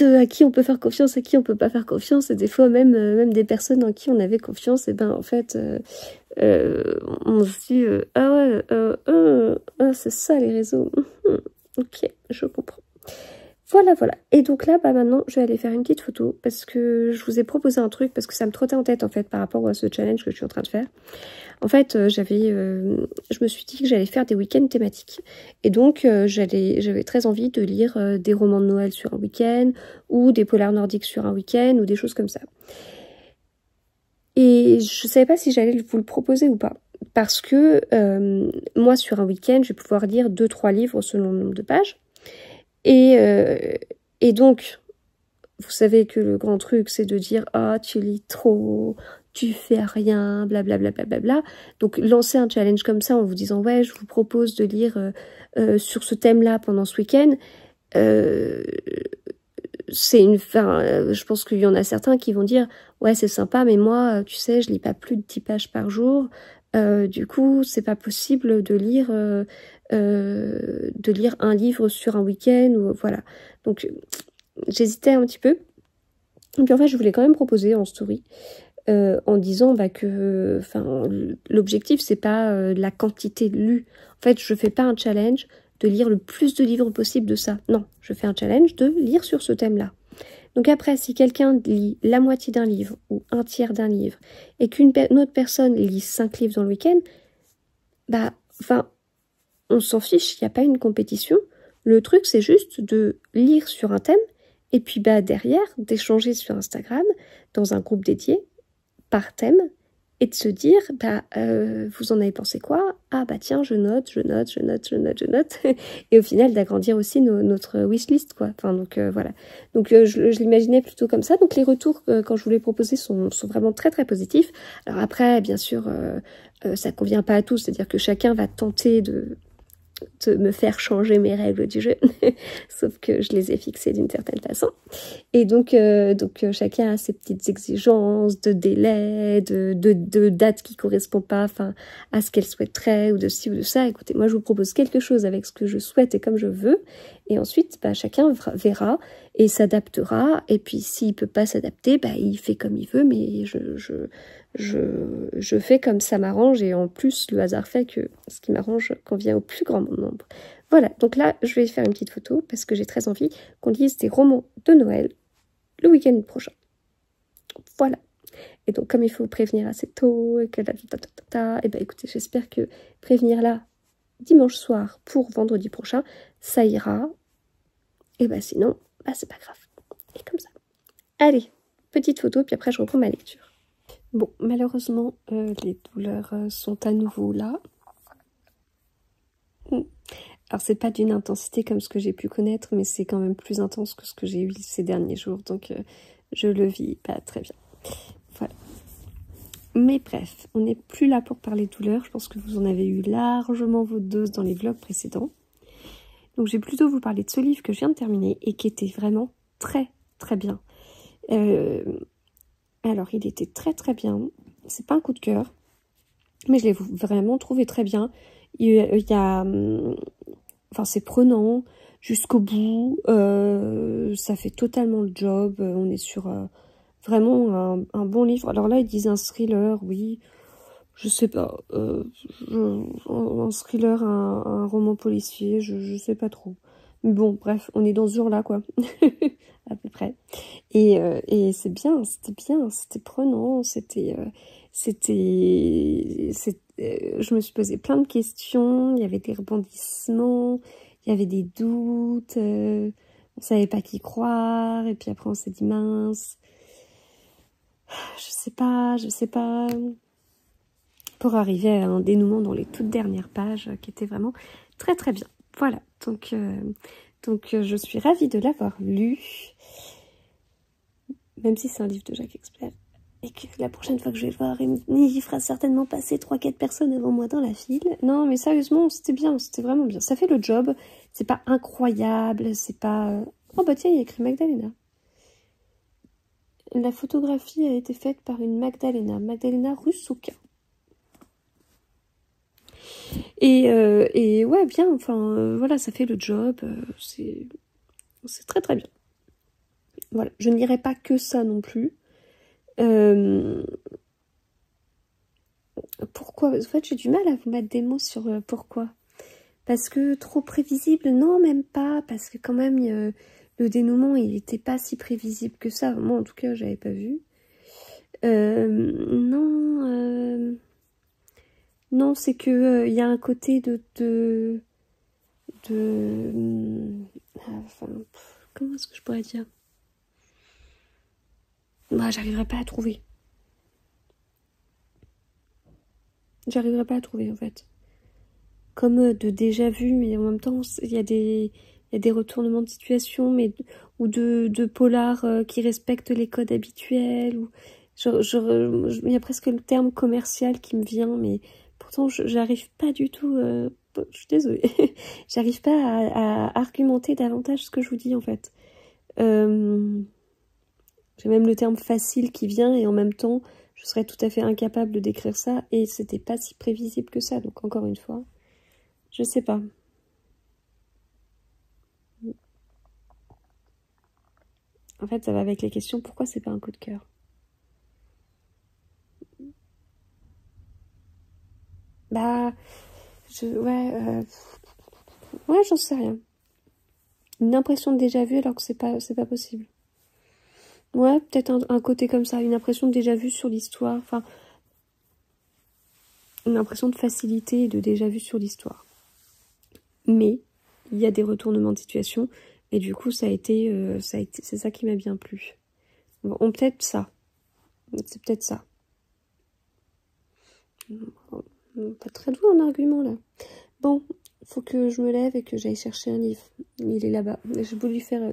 à qui on peut faire confiance, à qui on peut pas faire confiance, et des fois même des personnes en qui on avait confiance, et ben en fait on se dit c'est ça les réseaux. Ok, je comprends. Voilà. Et donc là, maintenant, je vais aller faire une petite photo parce que je vous ai proposé un truc parce que ça me trottait en tête en fait par rapport à ce challenge que je suis en train de faire. En fait, je me suis dit que j'allais faire des week-ends thématiques. Et donc, j'avais très envie de lire des romans de Noël sur un week-end ou des polars nordiques sur un week-end ou des choses comme ça. Et je savais pas si j'allais vous le proposer ou pas. Parce que moi, sur un week-end, je vais pouvoir lire 2-3 livres selon le nombre de pages. Et donc, vous savez que le grand truc, c'est de dire « Ah, tu lis trop, tu fais rien, blablabla. Donc lancer un challenge comme ça en vous disant ouais, je vous propose de lire sur ce thème-là pendant ce week-end, c'est une fin. Je pense qu'il y en a certains qui vont dire ouais, c'est sympa, mais moi, tu sais, je lis pas plus de 10 pages par jour. Du coup, c'est pas possible de lire un livre sur un week-end ou voilà. Donc j'hésitais un petit peu. Et puis en fait, je voulais quand même proposer en story en disant bah, que l'objectif, c'est pas la quantité lue. En fait, je fais pas un challenge de lire le plus de livres possible de ça. Non, je fais un challenge de lire sur ce thème-là. Donc après, si quelqu'un lit la moitié d'un livre ou un tiers d'un livre et qu'une autre personne lit 5 livres dans le week-end, bah, on s'en fiche, il n'y a pas une compétition. Le truc, c'est juste de lire sur un thème et puis bah, derrière, d'échanger sur Instagram dans un groupe dédié par thème et de se dire, bah, vous en avez pensé quoi? Ah bah tiens, je note. Et au final, d'agrandir aussi notre wishlist, quoi. Enfin, donc voilà. Donc je l'imaginais plutôt comme ça. Donc les retours, quand je vous les proposais, sont vraiment très très positifs. Alors après, bien sûr, ça convient pas à tous. C'est-à-dire que chacun va tenter de me faire changer mes règles du jeu, sauf que je les ai fixées d'une certaine façon. Et donc chacun a ses petites exigences de délai, de date qui ne correspond pas à ce qu'elle souhaiterait, ou de ci ou de ça. Écoutez, moi je vous propose quelque chose avec ce que je souhaite et comme je veux, et ensuite bah, chacun verra et s'adaptera, et puis s'il ne peut pas s'adapter, bah, il fait comme il veut, mais je fais comme ça m'arrange, et en plus le hasard fait que ce qui m'arrange convient au plus grand nombre. Voilà, donc là je vais faire une petite photo parce que j'ai très envie qu'on lise des romans de Noël le week-end prochain. Voilà. Et donc comme il faut prévenir assez tôt, et que et ben écoutez, j'espère que prévenir là dimanche soir pour vendredi prochain, ça ira. Et ben sinon, bah c'est pas grave. Et comme ça. Allez, petite photo, puis après je reprends ma lecture. Bon, malheureusement, les douleurs sont à nouveau là. Alors, c'est pas d'une intensité comme ce que j'ai pu connaître, mais c'est quand même plus intense que ce que j'ai eu ces derniers jours. Donc, je le vis pas très bien. Voilà. Mais bref, on n'est plus là pour parler de douleurs. Je pense que vous en avez eu largement votre dose dans les vlogs précédents. Donc, je vais plutôt vous parler de ce livre que je viens de terminer et qui était vraiment très, très bien. Alors, il était très très bien. C'est pas un coup de cœur, mais je l'ai vraiment trouvé très bien. Il y a... Enfin, c'est prenant jusqu'au bout. Ça fait totalement le job. On est sur vraiment un bon livre. Alors là, ils disent un thriller, oui. Je sais pas. Un thriller, un roman policier, je sais pas trop. Mais bon, bref, on est dans ce genre-là, quoi. À peu près. Et c'est bien, c'était prenant, je me suis posé plein de questions, il y avait des rebondissements, il y avait des doutes, on savait pas qui croire, et puis après on s'est dit mince, je sais pas, pour arriver à un dénouement dans les toutes dernières pages qui était vraiment très très bien. Voilà, donc je suis ravie de l'avoir lu, même si c'est un livre de Jacques Expert, et que la prochaine fois que je vais le voir, il fera certainement passer 3-4 personnes avant moi dans la file. Non, mais sérieusement, c'était bien, c'était vraiment bien. Ça fait le job, c'est pas incroyable, c'est pas... Oh bah tiens, il y a écrit Magdalena. La photographie a été faite par une Magdalena Russouka. Et ouais, bien, enfin, voilà, ça fait le job, c'est très très bien. Voilà, je ne lirai pas que ça non plus. Pourquoi? En fait, j'ai du mal à vous mettre des mots sur pourquoi. Parce que trop prévisible? Non, même pas, parce que quand même, le dénouement, il n'était pas si prévisible que ça. Moi, en tout cas, j'avais pas vu. Non, c'est que y a un côté enfin, comment est-ce que je pourrais dire? Bah, j'arriverai pas à trouver. J'arriverai pas à trouver, en fait. Comme de déjà vu, mais en même temps, il y a des retournements de situation, ou de polars qui respectent les codes habituels. Il y a presque le terme commercial qui me vient, mais pourtant j'arrive pas du tout, je suis désolée, j'arrive pas à argumenter davantage ce que je vous dis en fait. J'ai même le terme facile qui vient et en même temps je serais tout à fait incapable de décrire ça et c'était pas si prévisible que ça, donc encore une fois, je sais pas. En fait ça va avec les questions, pourquoi c'est pas un coup de cœur? Bah, ouais, j'en sais rien. Une impression de déjà vu alors que c'est pas possible. Ouais, peut-être un côté comme ça, une impression de déjà vu sur l'histoire, enfin, une impression de facilité et de déjà vu sur l'histoire. Mais, il y a des retournements de situation, et du coup, c'est ça qui m'a bien plu. Bon, peut-être ça. C'est peut-être ça. Pas très doux en argument, là. Bon, faut que je me lève et que j'aille chercher un livre. Il est là-bas. Je voulais lui faire...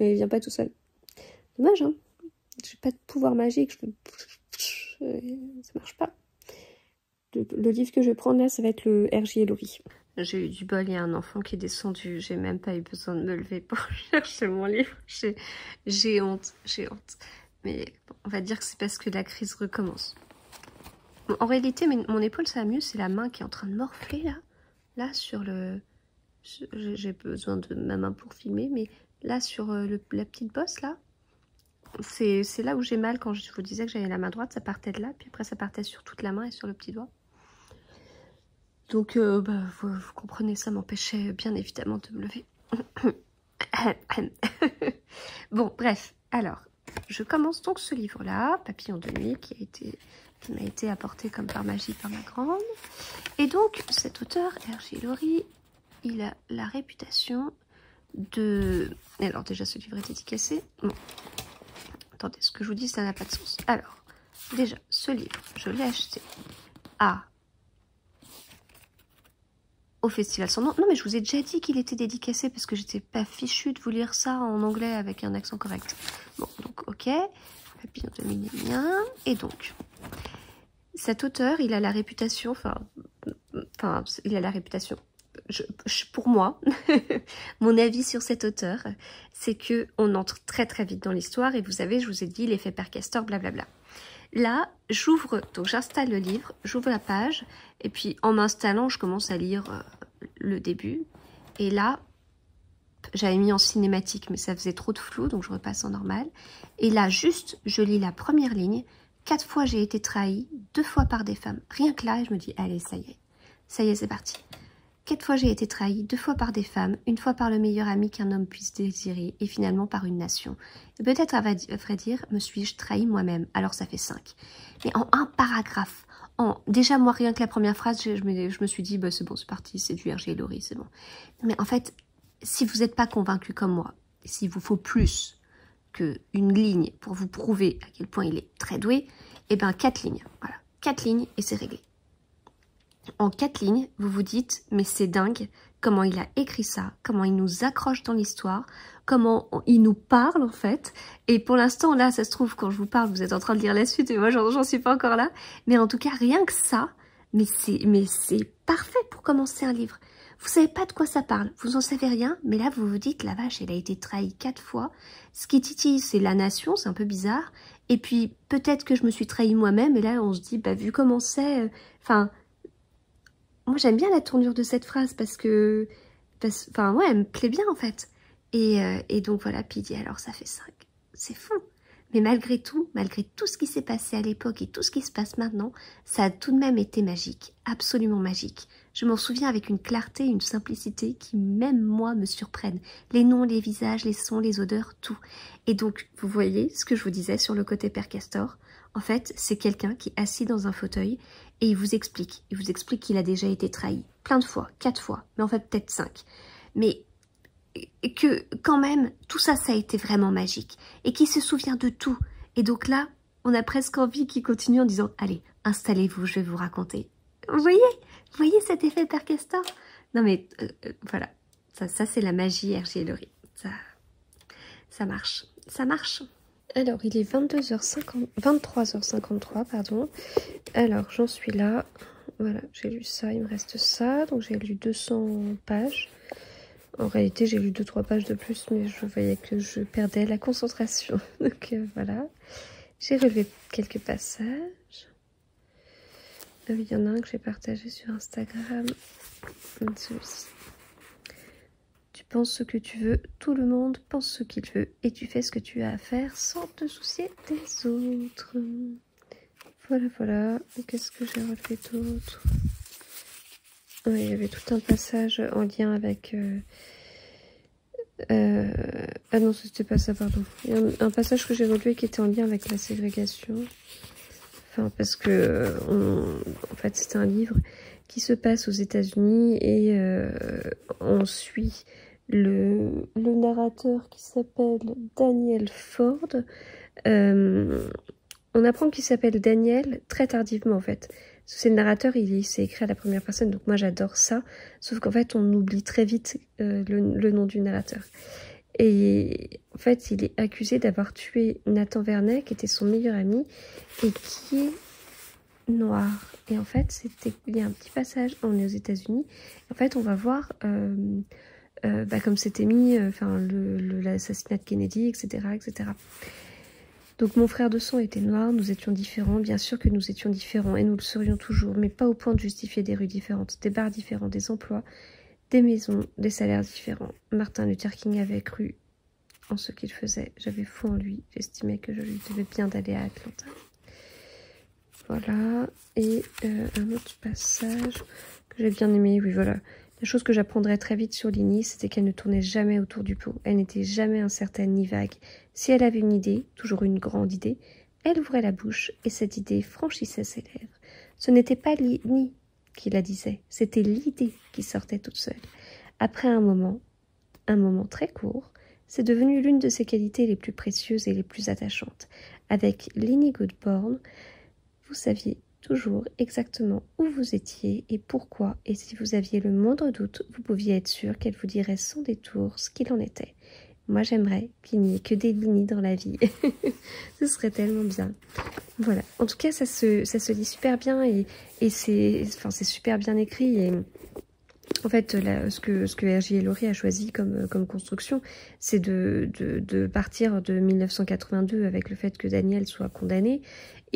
Mais il vient pas tout seul. Dommage, hein. J'ai pas de pouvoir magique. Ça marche pas. Le livre que je vais prendre là, ça va être le R.J. et Laurie. J'ai eu du bol, il y a un enfant qui est descendu. J'ai même pas eu besoin de me lever pour chercher mon livre. J'ai honte, Mais bon, on va dire que c'est parce que la crise recommence. Bon, en réalité, mon épaule, ça va mieux. C'est la main qui est en train de morfler là. Là, sur le... J'ai besoin de ma main pour filmer, mais là, sur la petite bosse, là, c'est là où j'ai mal. Quand je vous disais que j'avais la main droite, ça partait de là, puis après, ça partait sur toute la main et sur le petit doigt. Donc, vous comprenez, ça m'empêchait bien évidemment de me lever. Bon, bref, alors, je commence donc ce livre-là, Papillon de nuit, qui m'a été apporté comme par magie par ma grande. Et donc, cet auteur, R.J. Laurie, il a la réputation de... Alors déjà, ce livre est dédicacé. Bon. Attendez, ce que je vous dis, ça n'a pas de sens. Alors, déjà, ce livre, je l'ai acheté au Festival Sans Nom. Non, mais je vous ai déjà dit qu'il était dédicacé parce que j'étais pas fichue de vous lire ça en anglais avec un accent correct. Bon, donc, ok. Papillon de nuit, bien. Et donc, cet auteur, il a la réputation... Enfin, il a la réputation... pour moi, mon avis sur cet auteur, c'est que on entre très très vite dans l'histoire et vous savez, je vous ai dit l'effet père Castor, blablabla. Là, j'ouvre, donc j'installe le livre, j'ouvre la page et puis en m'installant, je commence à lire le début. Et là, j'avais mis en cinématique, mais ça faisait trop de flou, donc je repasse en normal. Et là, juste, je lis la première ligne. 4 fois j'ai été trahie, 2 fois par des femmes. Rien que là, je me dis, allez, ça y est, c'est parti. 4 fois j'ai été trahie, 2 fois par des femmes, 1 fois par le meilleur ami qu'un homme puisse désirer, et finalement par une nation. Et peut-être, à vrai dire, me suis-je trahie moi-même, alors ça fait 5. Mais en un paragraphe, déjà moi rien que la première phrase, je me suis dit, bah, c'est bon, c'est parti, c'est du R.J. Laurie, c'est bon. Mais en fait, si vous n'êtes pas convaincu comme moi, s'il vous faut plus qu'une ligne pour vous prouver à quel point il est très doué, eh bien 4 lignes, voilà, 4 lignes et c'est réglé. En 4 lignes, vous vous dites, mais c'est dingue comment il a écrit ça, comment il nous accroche dans l'histoire, comment il nous parle en fait. Et pour l'instant, là, ça se trouve, quand je vous parle, vous êtes en train de lire la suite et moi, j'en suis pas encore là. Mais en tout cas, rien que ça, mais c'est parfait pour commencer un livre. Vous savez pas de quoi ça parle, vous en savez rien, mais là, vous vous dites, la vache, elle a été trahie 4 fois. Ce qui titille, c'est la nation, c'est un peu bizarre. Et puis, peut-être que je me suis trahie moi-même, et là, on se dit, bah, vu comment c'est, enfin... Moi, j'aime bien la tournure de cette phrase parce que... Enfin, ouais, elle me plaît bien, en fait. Et donc, voilà, puis il dit, alors, ça fait 5. C'est fou. Mais malgré tout ce qui s'est passé à l'époque et tout ce qui se passe maintenant, ça a tout de même été magique. Absolument magique. Je m'en souviens avec une clarté, une simplicité qui, même moi, me surprennent. Les noms, les visages, les sons, les odeurs, tout. Et donc, vous voyez ce que je vous disais sur le côté père Castor. En fait, c'est quelqu'un qui est assis dans un fauteuil et il vous explique qu'il a déjà été trahi. Plein de fois, 4 fois, mais en fait peut-être 5. Mais que quand même, tout ça, ça a été vraiment magique. Et qu'il se souvient de tout. Et donc là, on a presque envie qu'il continue en disant, allez, installez-vous, je vais vous raconter. Vous voyez cet effet père Castor? Non mais, voilà, ça c'est la magie R.J. Laurie. Ça marche, ça marche. Alors, il est 23h53, pardon. Alors, j'en suis là. Voilà, j'ai lu ça, il me reste ça. Donc, j'ai lu 200 pages. En réalité, j'ai lu 2-3 pages de plus, mais je voyais que je perdais la concentration. Donc, voilà. J'ai relevé quelques passages. Il y en a un que j'ai partagé sur Instagram. Celui-ci. Tu penses ce que tu veux, tout le monde pense ce qu'il veut, et tu fais ce que tu as à faire sans te soucier des autres. Voilà, voilà. Qu'est-ce que j'ai relevé d'autre? Il y avait tout un passage en lien avec... Ah non, c'était pas ça, pardon. Il y a un passage que j'ai relevé qui était en lien avec la ségrégation. Enfin, parce que, en fait, c'est un livre qui se passe aux États-Unis et on suit le narrateur qui s'appelle Daniel Ford. On apprend qu'il s'appelle Daniel très tardivement, en fait. C'est le narrateur, il s'est écrit à la première personne, donc moi j'adore ça. Sauf qu'en fait, on oublie très vite le nom du narrateur. Et en fait, il est accusé d'avoir tué Nathan Vernet, qui était son meilleur ami, et qui est noir. Et en fait, il y a un petit passage, on est aux États-Unis, en fait, on va voir, comme c'était mis, l'assassinat de Kennedy, etc., etc. Donc mon frère de sang était noir, nous étions différents, bien sûr que nous étions différents, et nous le serions toujours, mais pas au point de justifier des rues différentes, des bars différents, des emplois, des maisons, des salaires différents. Martin Luther King avait cru en ce qu'il faisait, j'avais foi en lui, j'estimais que je lui devais bien d'aller à Atlanta. Voilà, et un autre passage que j'ai bien aimé, oui voilà. La chose que j'apprendrais très vite sur Lini, c'était qu'elle ne tournait jamais autour du pot. Elle n'était jamais incertaine ni vague. Si elle avait une idée, toujours une grande idée, elle ouvrait la bouche et cette idée franchissait ses lèvres. Ce n'était pas Lini qui la disait, c'était l'idée qui sortait toute seule. Après un moment très court, c'est devenu l'une de ses qualités les plus précieuses et les plus attachantes. Avec Lini Goodborn, vous saviez toujours exactement où vous étiez et pourquoi, et si vous aviez le moindre doute, vous pouviez être sûr qu'elle vous dirait sans détour ce qu'il en était. Moi, j'aimerais qu'il n'y ait que des Lini dans la vie. Ce serait tellement bien. Voilà. En tout cas, ça se lit super bien et c'est super bien écrit. Et en fait, là, ce que R.J. Ellory a choisi comme construction, c'est de partir de 1982 avec le fait que Daniel soit condamné.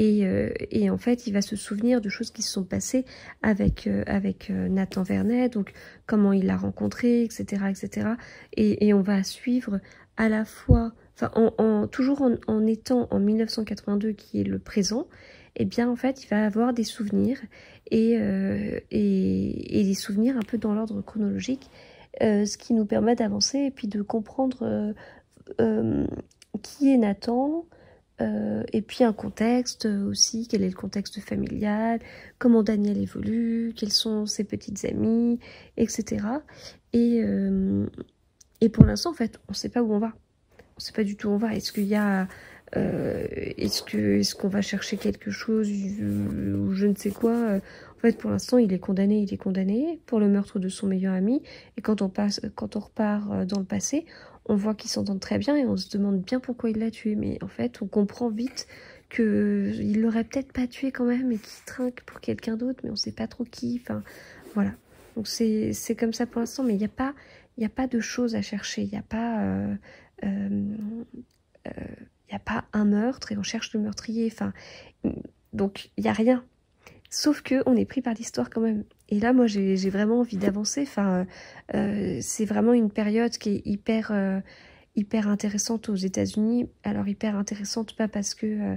Et en fait, il va se souvenir de choses qui se sont passées avec Nathan Vernet, donc comment il l'a rencontré, etc., etc. Et on va suivre à la fois, toujours en étant en 1982 qui est le présent, eh bien en fait, il va avoir des souvenirs et des souvenirs un peu dans l'ordre chronologique, ce qui nous permet d'avancer et puis de comprendre qui est Nathan. Et puis un contexte aussi, quel est le contexte familial, comment Daniel évolue, quelles sont ses petites amies, etc. Et pour l'instant, en fait, on ne sait pas où on va. On ne sait pas du tout où on va. Est-ce qu'il y a... est-ce qu'on va chercher quelque chose ou je ne sais quoi. En fait, pour l'instant, il est condamné pour le meurtre de son meilleur ami. Et quand on repart dans le passé, on voit qu'ils s'entendent très bien et on se demande bien pourquoi il l'a tué. Mais en fait, on comprend vite qu'il l'aurait peut-être pas tué quand même et qu'il trinque pour quelqu'un d'autre, mais on sait pas trop qui. Enfin, voilà. Donc c'est comme ça pour l'instant, mais il n'y a pas de choses à chercher. Il n'y a pas... il n'y a pas un meurtre et on cherche le meurtrier. Enfin, donc, il n'y a rien. Sauf qu'on est pris par l'histoire quand même. Et là, moi, j'ai vraiment envie d'avancer. Enfin, c'est vraiment une période qui est hyper intéressante aux États-Unis. Alors, hyper intéressante, pas parce que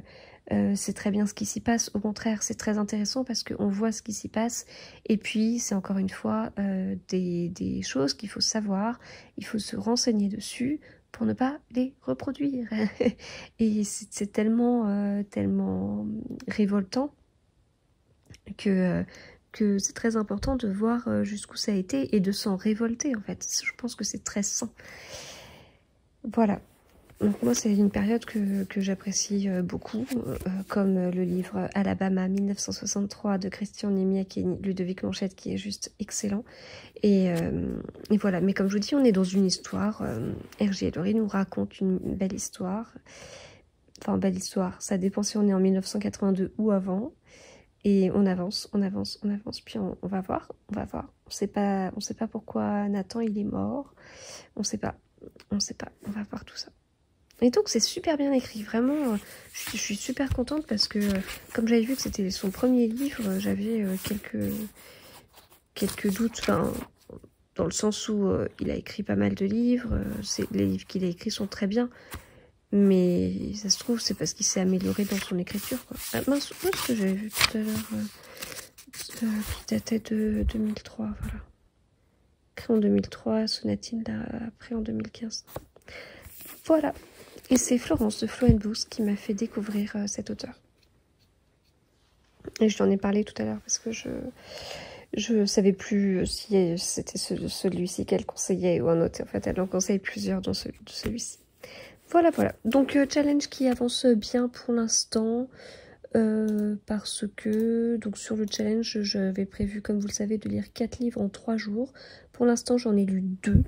c'est très bien ce qui s'y passe. Au contraire, c'est très intéressant parce qu'on voit ce qui s'y passe. Et puis, c'est encore une fois des choses qu'il faut savoir. Il faut se renseigner dessus pour ne pas les reproduire. Et c'est tellement révoltant que c'est très important de voir jusqu'où ça a été et de s'en révolter, en fait. Je pense que c'est très sain. Voilà. Donc moi, c'est une période que j'apprécie beaucoup, comme le livre Alabama 1963 de Christian Niemiec et Ludovic Manchette, qui est juste excellent. Et voilà, mais comme je vous dis, on est dans une histoire. R.J. Ellory nous raconte une belle histoire enfin belle histoire, ça dépend si on est en 1982 ou avant. Et on avance, puis on va voir, on va voir. On sait pas pourquoi Nathan il est mort, on sait pas, on va voir tout ça. Et donc c'est super bien écrit, vraiment, je suis super contente parce que comme j'avais vu que c'était son premier livre, j'avais quelques doutes, enfin, dans le sens où il a écrit pas mal de livres, les livres qu'il a écrits sont très bien. Mais ça se trouve, c'est parce qu'il s'est amélioré dans son écriture, quoi. Ah mince, où est-ce que j'avais vu tout à l'heure qui datait de 2003, voilà. Écrit en 2003, Sonatine l'a appris en 2015. Voilà. Et c'est Florence de Flow & Books qui m'a fait découvrir cet auteur. Et je t'en ai parlé tout à l'heure parce que je savais plus si c'était celui-ci qu'elle conseillait ou un autre. En fait, elle en conseille plusieurs dans celui-ci. Voilà, voilà. Donc, challenge qui avance bien pour l'instant. Parce que, donc sur le challenge, j'avais prévu, comme vous le savez, de lire 4 livres en 3 jours. Pour l'instant, j'en ai lu 2.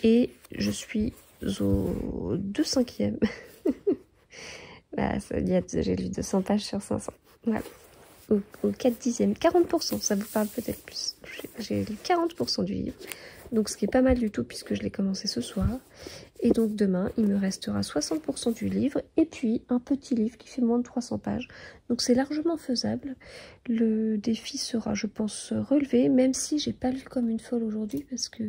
Et je suis au 2/5e. Bah, j'ai lu 200 pages sur 500. Voilà. Au 4/10e. 40%, ça vous parle peut-être plus. J'ai lu 40% du livre. Donc ce qui est pas mal du tout puisque je l'ai commencé ce soir. Et donc demain, il me restera 60% du livre et puis un petit livre qui fait moins de 300 pages. Donc c'est largement faisable. Le défi sera, je pense, relevé, même si j'ai pas lu comme une folle aujourd'hui parce que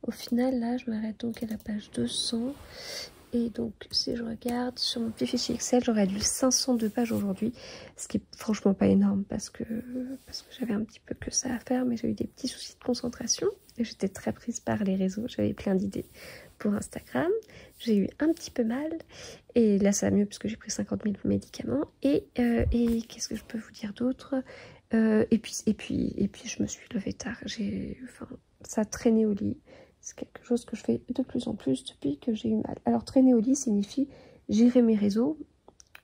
au final, là, je m'arrête donc à la page 200. Et donc, si je regarde sur mon petit fichier Excel, j'aurais lu 502 pages aujourd'hui, ce qui est franchement pas énorme parce que j'avais un petit peu que ça à faire, mais j'ai eu des petits soucis de concentration et j'étais très prise par les réseaux, j'avais plein d'idées pour Instagram, j'ai eu un petit peu mal et là ça va mieux parce que j'ai pris 50 000 médicaments et qu'est-ce que je peux vous dire d'autre, et puis je me suis levée tard, ça traînait au lit. C'est quelque chose que je fais de plus en plus depuis que j'ai eu mal. Alors, traîner au lit signifie gérer mes réseaux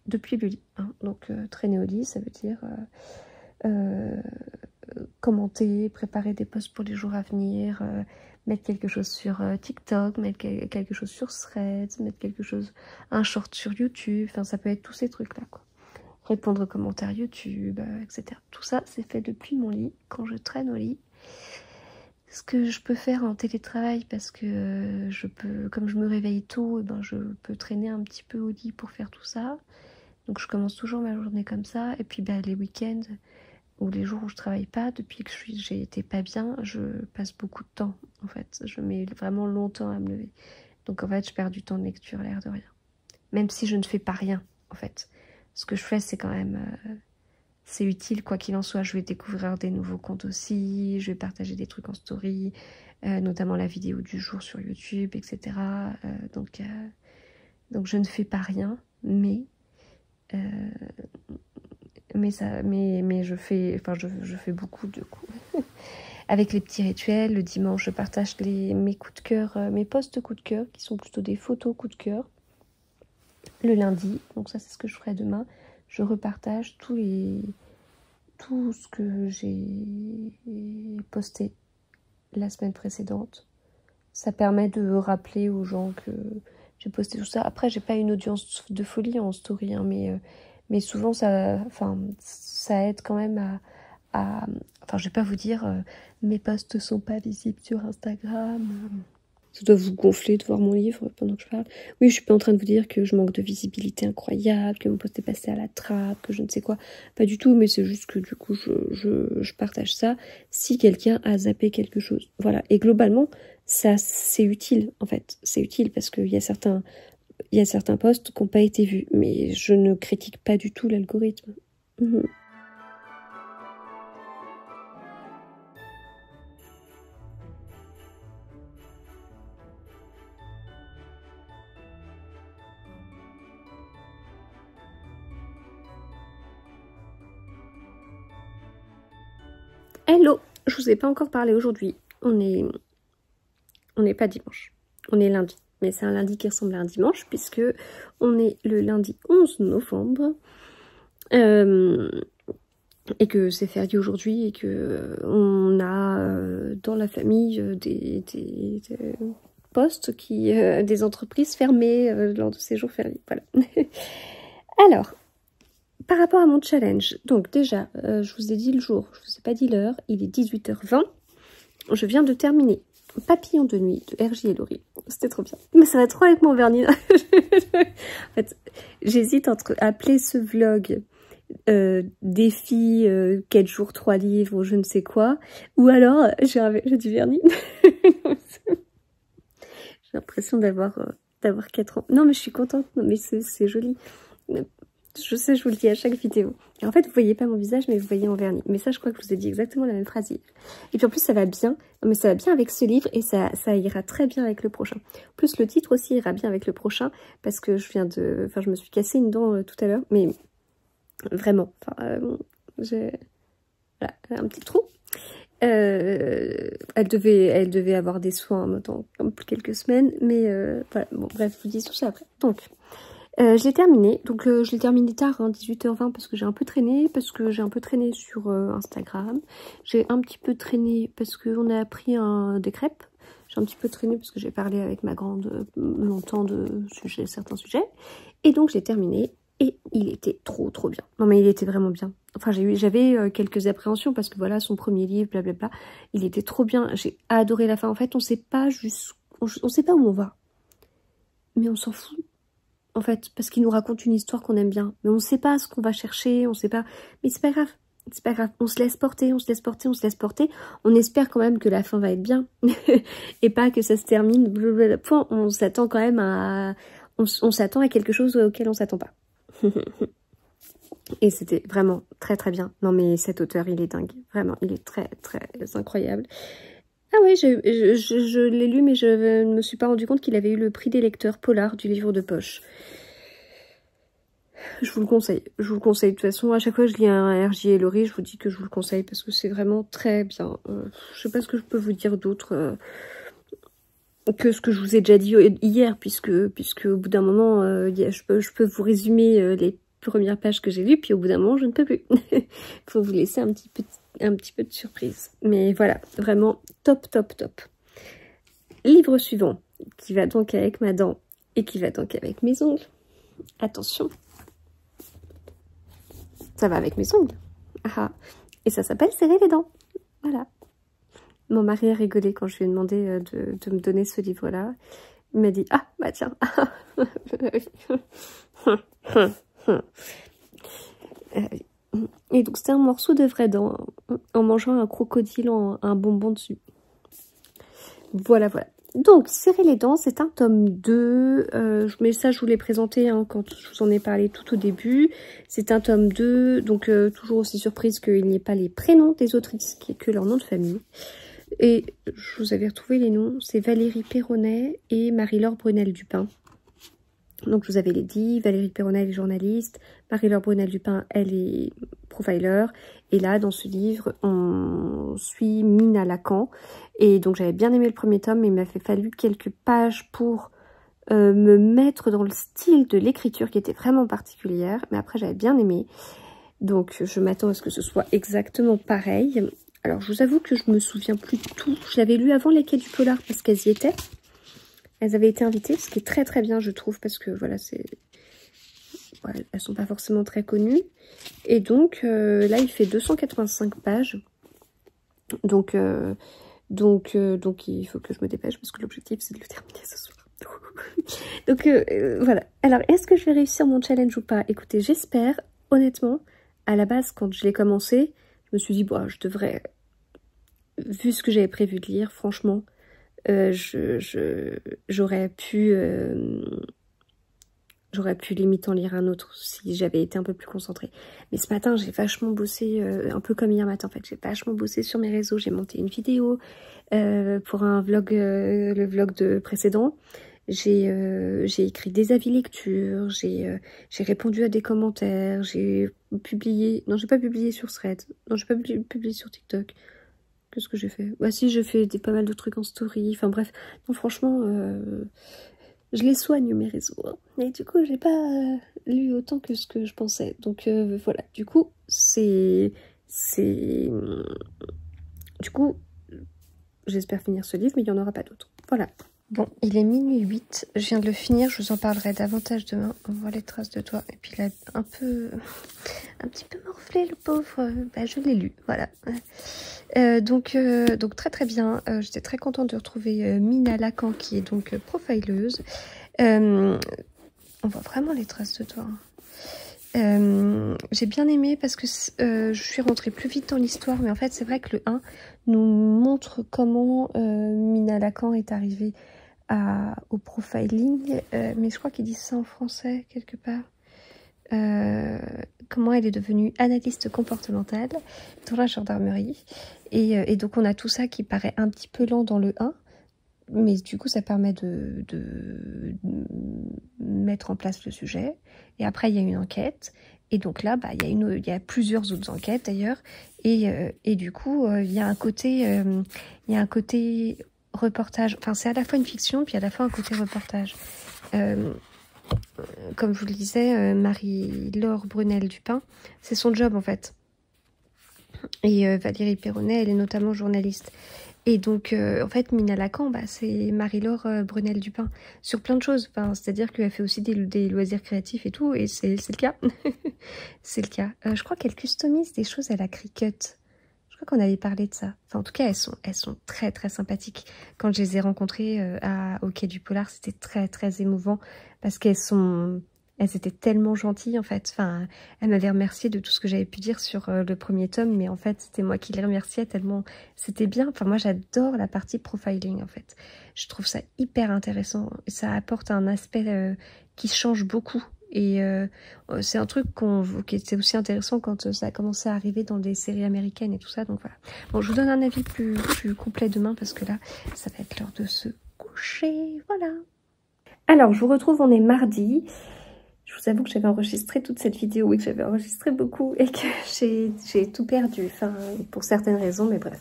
depuis le lit. Hein. Donc, traîner au lit, ça veut dire commenter, préparer des posts pour les jours à venir, mettre quelque chose sur TikTok, mettre quelque chose sur Threads, mettre un short sur YouTube. Enfin, ça peut être tous ces trucs-là, quoi. Répondre aux commentaires YouTube, etc. Tout ça, c'est fait depuis mon lit, quand je traîne au lit. Ce que je peux faire en télétravail parce que comme je me réveille tôt, je peux traîner un petit peu au lit pour faire tout ça. Donc je commence toujours ma journée comme ça. Et puis les week-ends ou les jours où je travaille pas, depuis que j'ai été pas bien, je passe beaucoup de temps en fait. Je mets vraiment longtemps à me lever. Donc en fait je perds du temps de lecture, l'air de rien. Même si je ne fais pas rien en fait. Ce que je fais c'est quand même... c'est utile, quoi qu'il en soit. Je vais découvrir des nouveaux comptes aussi. Je vais partager des trucs en story, notamment la vidéo du jour sur YouTube, etc. Donc je ne fais pas rien, mais je fais beaucoup de coups. Avec les petits rituels, le dimanche, je partage mes coups de cœur, mes posts coups de cœur, qui sont plutôt des photos coups de cœur. Le lundi, donc ça c'est ce que je ferai demain. Je repartage tout ce que j'ai posté la semaine précédente. Ça permet de rappeler aux gens que j'ai posté tout ça. Après, j'ai pas une audience de folie en story, hein, mais souvent ça aide quand même à enfin, je vais pas vous dire mes posts sont pas visibles sur Instagram. Ça doit vous gonfler de voir mon livre pendant que je parle. Oui, je suis pas en train de vous dire que je manque de visibilité incroyable, que mon post est passé à la trappe, que je ne sais quoi. Pas du tout, mais c'est juste que du coup, je partage ça si quelqu'un a zappé quelque chose. Voilà. Et globalement, ça, c'est utile, en fait. C'est utile parce qu'il y a certains posts qui n'ont pas été vus. Mais je ne critique pas du tout l'algorithme. Hello, je vous ai pas encore parlé aujourd'hui. On n'est pas dimanche, on est lundi. Mais c'est un lundi qui ressemble à un dimanche puisque on est le lundi 11 novembre et que c'est férié aujourd'hui et que on a dans la famille des postes des entreprises fermées lors de ces jours fériés. Voilà. Alors, par rapport à mon challenge, donc déjà, je vous ai dit le jour, je vous ai pas dit l'heure, il est 18h20. Je viens de terminer Papillon de nuit de R.J. Ellory. C'était trop bien. Mais ça va trop avec mon vernis. En fait, j'hésite entre appeler ce vlog défi 4 jours, 3 livres ou je ne sais quoi. Ou alors, j'ai du vernis. J'ai l'impression d'avoir 4 ans. Non, mais je suis contente. Non, mais c'est joli. Je sais, je vous le dis à chaque vidéo. Et en fait, vous voyez pas mon visage, mais vous voyez mon vernis. Mais ça, je crois que je vous ai dit exactement la même phrase hier. Et puis en plus, ça va bien. Non, mais ça va bien avec ce livre et ça ira très bien avec le prochain. Plus le titre aussi ira bien avec le prochain parce que je me suis cassé une dent tout à l'heure. Mais vraiment, j'ai voilà, un petit trou. Elle devait avoir des soins dans quelques semaines. Mais voilà, bon, bref, je vous dis tout ça après. Donc... je l'ai terminé, donc je l'ai terminé tard, hein, 18h20 parce que j'ai un peu traîné, sur Instagram. J'ai un petit peu traîné parce qu'on a appris des crêpes. J'ai un petit peu traîné parce que j'ai parlé avec ma grande longtemps de certains sujets. Et donc j'ai terminé et il était trop bien. Non mais il était vraiment bien. Enfin j'avais quelques appréhensions parce que voilà son premier livre, blablabla. Il était trop bien, j'ai adoré la fin. En fait on sait pas on sait pas où on va. Mais on s'en fout. En fait, parce qu'il nous raconte une histoire qu'on aime bien. Mais on ne sait pas ce qu'on va chercher, on ne sait pas... Mais c'est pas grave, c'est pas grave. On se laisse porter, on se laisse porter, on se laisse porter. On espère quand même que la fin va être bien. Et pas que ça se termine. Point, on s'attend quand même à... On s'attend à quelque chose auquel on s'attend pas. Et c'était vraiment très bien. Non mais cet auteur, il est dingue. Vraiment, il est très incroyable. Ah oui, je l'ai lu, mais je ne me suis pas rendu compte qu'il avait eu le prix des lecteurs polar du livre de poche. Je vous le conseille. Je vous le conseille. De toute façon, à chaque fois que je lis un R.J. Ellory, je vous dis que je vous le conseille parce que c'est vraiment très bien. Je sais pas ce que je peux vous dire d'autre que ce que je vous ai déjà dit hier, puisque au bout d'un moment, je peux vous résumer les premières pages que j'ai lues, puis au bout d'un moment, je ne peux plus. Il faut vous laisser un petit peu de surprise. Mais voilà, vraiment top. Livre suivant, qui va donc avec ma dent et qui va donc avec mes ongles. Attention. Ça va avec mes ongles. Ah, et ça s'appelle Serrer les dents. Voilà. Mon mari a rigolé quand je lui ai demandé de me donner ce livre-là. Il m'a dit « Ah, bah tiens. » Et donc, c'était un morceau de vraie dent en mangeant un crocodile, un bonbon dessus. Voilà. Donc, Serrer les dents, c'est un tome 2. Mais ça, je vous l'ai présenté quand je vous en ai parlé tout au début. C'est un tome 2. Donc, toujours aussi surprise qu'il n'y ait pas les prénoms des autrices, qui est que leur nom de famille. Et je vous avais retrouvé les noms. C'est Valérie Perronnet et Marie-Laure Brunel-Dupin. Donc, je vous avais dit, Valérie Perronnet, elle est journaliste. Marie-Laure Brunel-Dupin, elle est profiler. Et là, dans ce livre, on suit Mina Lacan. Et donc, j'avais bien aimé le premier tome, mais il m'a fallu quelques pages pour me mettre dans le style de l'écriture qui était vraiment particulière. Mais après, j'avais bien aimé. Donc, je m'attends à ce que ce soit exactement pareil. Alors, je vous avoue que je me souviens plus de tout. Je l'avais lu avant Les Quais du Polar parce qu'elles y étaient. Elles avaient été invitées, ce qui est très bien, je trouve, parce que voilà, ouais, elles sont pas forcément très connues. Et donc, là, il fait 285 pages. Donc, il faut que je me dépêche parce que l'objectif, c'est de le terminer ce soir. Donc, voilà. Alors, est-ce que je vais réussir mon challenge ou pas? Écoutez, j'espère, honnêtement, à la base, quand je l'ai commencé, je me suis dit, bon, je devrais, vu ce que j'avais prévu de lire, franchement, j'aurais pu limite en lire un autre si j'avais été un peu plus concentrée. Mais ce matin, j'ai vachement bossé, un peu comme hier matin en fait, j'ai vachement bossé sur mes réseaux, j'ai monté une vidéo pour un vlog, le vlog de précédent. J'ai écrit des avis lecture, j'ai répondu à des commentaires, j'ai publié, non j'ai pas publié sur Thread, non j'ai pas publié sur TikTok. Qu'est-ce que j'ai fait? Bah si, j'ai fait pas mal de trucs en story, enfin bref, non franchement, je les soigne mes réseaux, hein. Et du coup, j'ai pas lu autant que ce que je pensais, donc voilà, du coup, du coup, j'espère finir ce livre, mais il n'y en aura pas d'autres, voilà. Bon, il est minuit 8, je viens de le finir, je vous en parlerai davantage demain. On voit les traces de doigts. Et puis il a un petit peu morflé le pauvre. Bah, je l'ai lu, voilà. Donc très très bien. J'étais très contente de retrouver Mina Lacan qui est donc profileuse. On voit vraiment les traces de doigts. J'ai bien aimé parce que je suis rentrée plus vite dans l'histoire, mais en fait c'est vrai que le 1 nous montre comment Mina Lacan est arrivée au profiling, mais je crois qu'ils disent ça en français quelque part. Comment elle est devenue analyste comportementale dans la gendarmerie. Et donc on a tout ça qui paraît un petit peu lent dans le 1, mais du coup ça permet de mettre en place le sujet. Et après il y a une enquête. Et donc là, bah, il y a plusieurs autres enquêtes d'ailleurs. Et du coup, il y a un côté reportage. Enfin, c'est à la fois une fiction, puis à la fois un côté reportage. Comme je vous le disais, Marie-Laure Brunel-Dupin, c'est son job en fait. Et Valérie Perronnet, elle est notamment journaliste. Et donc, en fait, Mina Lacan, bah, c'est Marie-Laure Brunel-Dupin sur plein de choses. Enfin, c'est-à-dire qu'elle fait aussi des loisirs créatifs et tout, et c'est le cas. C'est le cas. Je crois qu'elle customise des choses à la Cricut. Je crois qu'on avait parlé de ça. Enfin, en tout cas, elles sont très, très sympathiques. Quand je les ai rencontrées au Quai du Polar, c'était très, très émouvant parce elles étaient tellement gentilles en fait. Enfin, elles m'avaient remercié de tout ce que j'avais pu dire sur le premier tome, mais en fait c'était moi qui les remerciais tellement c'était bien. Enfin moi j'adore la partie profiling en fait. Je trouve ça hyper intéressant. Ça apporte un aspect qui change beaucoup. Et c'est un truc qui était aussi intéressant quand ça a commencé à arriver dans des séries américaines et tout ça. Donc voilà. Bon, je vous donne un avis plus complet demain parce que là, ça va être l'heure de se coucher. Voilà. Alors, je vous retrouve, on est mardi. Je vous avoue que j'avais enregistré toute cette vidéo et que j'avais enregistré beaucoup et que j'ai tout perdu, enfin, pour certaines raisons, mais bref.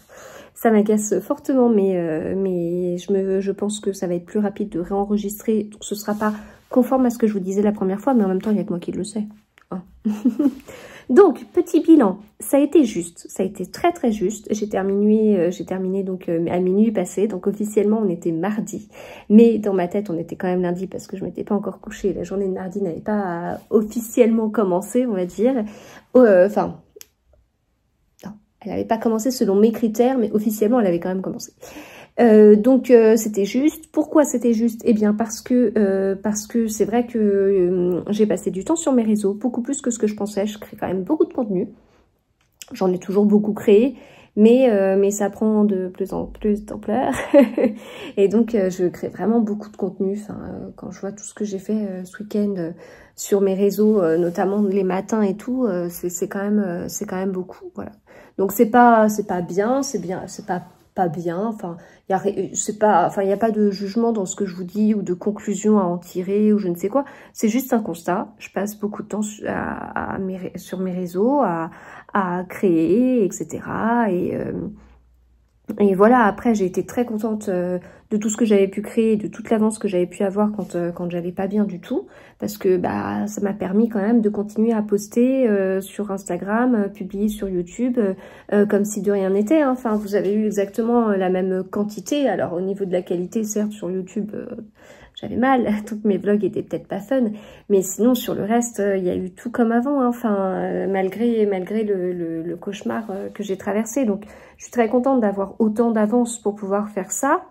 Ça m'agace fortement, mais je pense que ça va être plus rapide de réenregistrer, donc ce ne sera pas conforme à ce que je vous disais la première fois, mais en même temps, il n'y a que moi qui le sais. Hein. Donc, petit bilan, ça a été juste, ça a été très très juste. J'ai terminé donc à minuit passé, donc officiellement on était mardi, mais dans ma tête on était quand même lundi parce que je m'étais pas encore couchée. La journée de mardi n'avait pas officiellement commencé, on va dire. Enfin, non, elle n'avait pas commencé selon mes critères, mais officiellement elle avait quand même commencé. Donc c'était juste. Pourquoi c'était juste? Eh bien parce que c'est vrai que j'ai passé du temps sur mes réseaux, beaucoup plus que ce que je pensais. Je crée quand même beaucoup de contenu. J'en ai toujours beaucoup créé, mais ça prend de plus en plus d'ampleur. Et donc je crée vraiment beaucoup de contenu. Enfin, quand je vois tout ce que j'ai fait ce week-end sur mes réseaux, notamment les matins et tout, c'est quand même beaucoup. Voilà. Donc c'est pas bien, c'est pas bien, enfin il y a pas de jugement dans ce que je vous dis ou de conclusion à en tirer ou je ne sais quoi, c'est juste un constat. Je passe beaucoup de temps sur mes réseaux à créer, etc. Et voilà, après j'ai été très contente de tout ce que j'avais pu créer, de toute l'avance que j'avais pu avoir quand j'allais pas bien du tout, parce que bah ça m'a permis quand même de continuer à poster sur Instagram, publier sur YouTube, comme si de rien n'était. Hein. Enfin, vous avez eu exactement la même quantité. Alors au niveau de la qualité, certes sur YouTube j'avais mal, donc mes vlogs étaient peut-être pas fun, mais sinon sur le reste, il y a eu tout comme avant, hein. Enfin, malgré le cauchemar que j'ai traversé. Donc je suis très contente d'avoir autant d'avance pour pouvoir faire ça.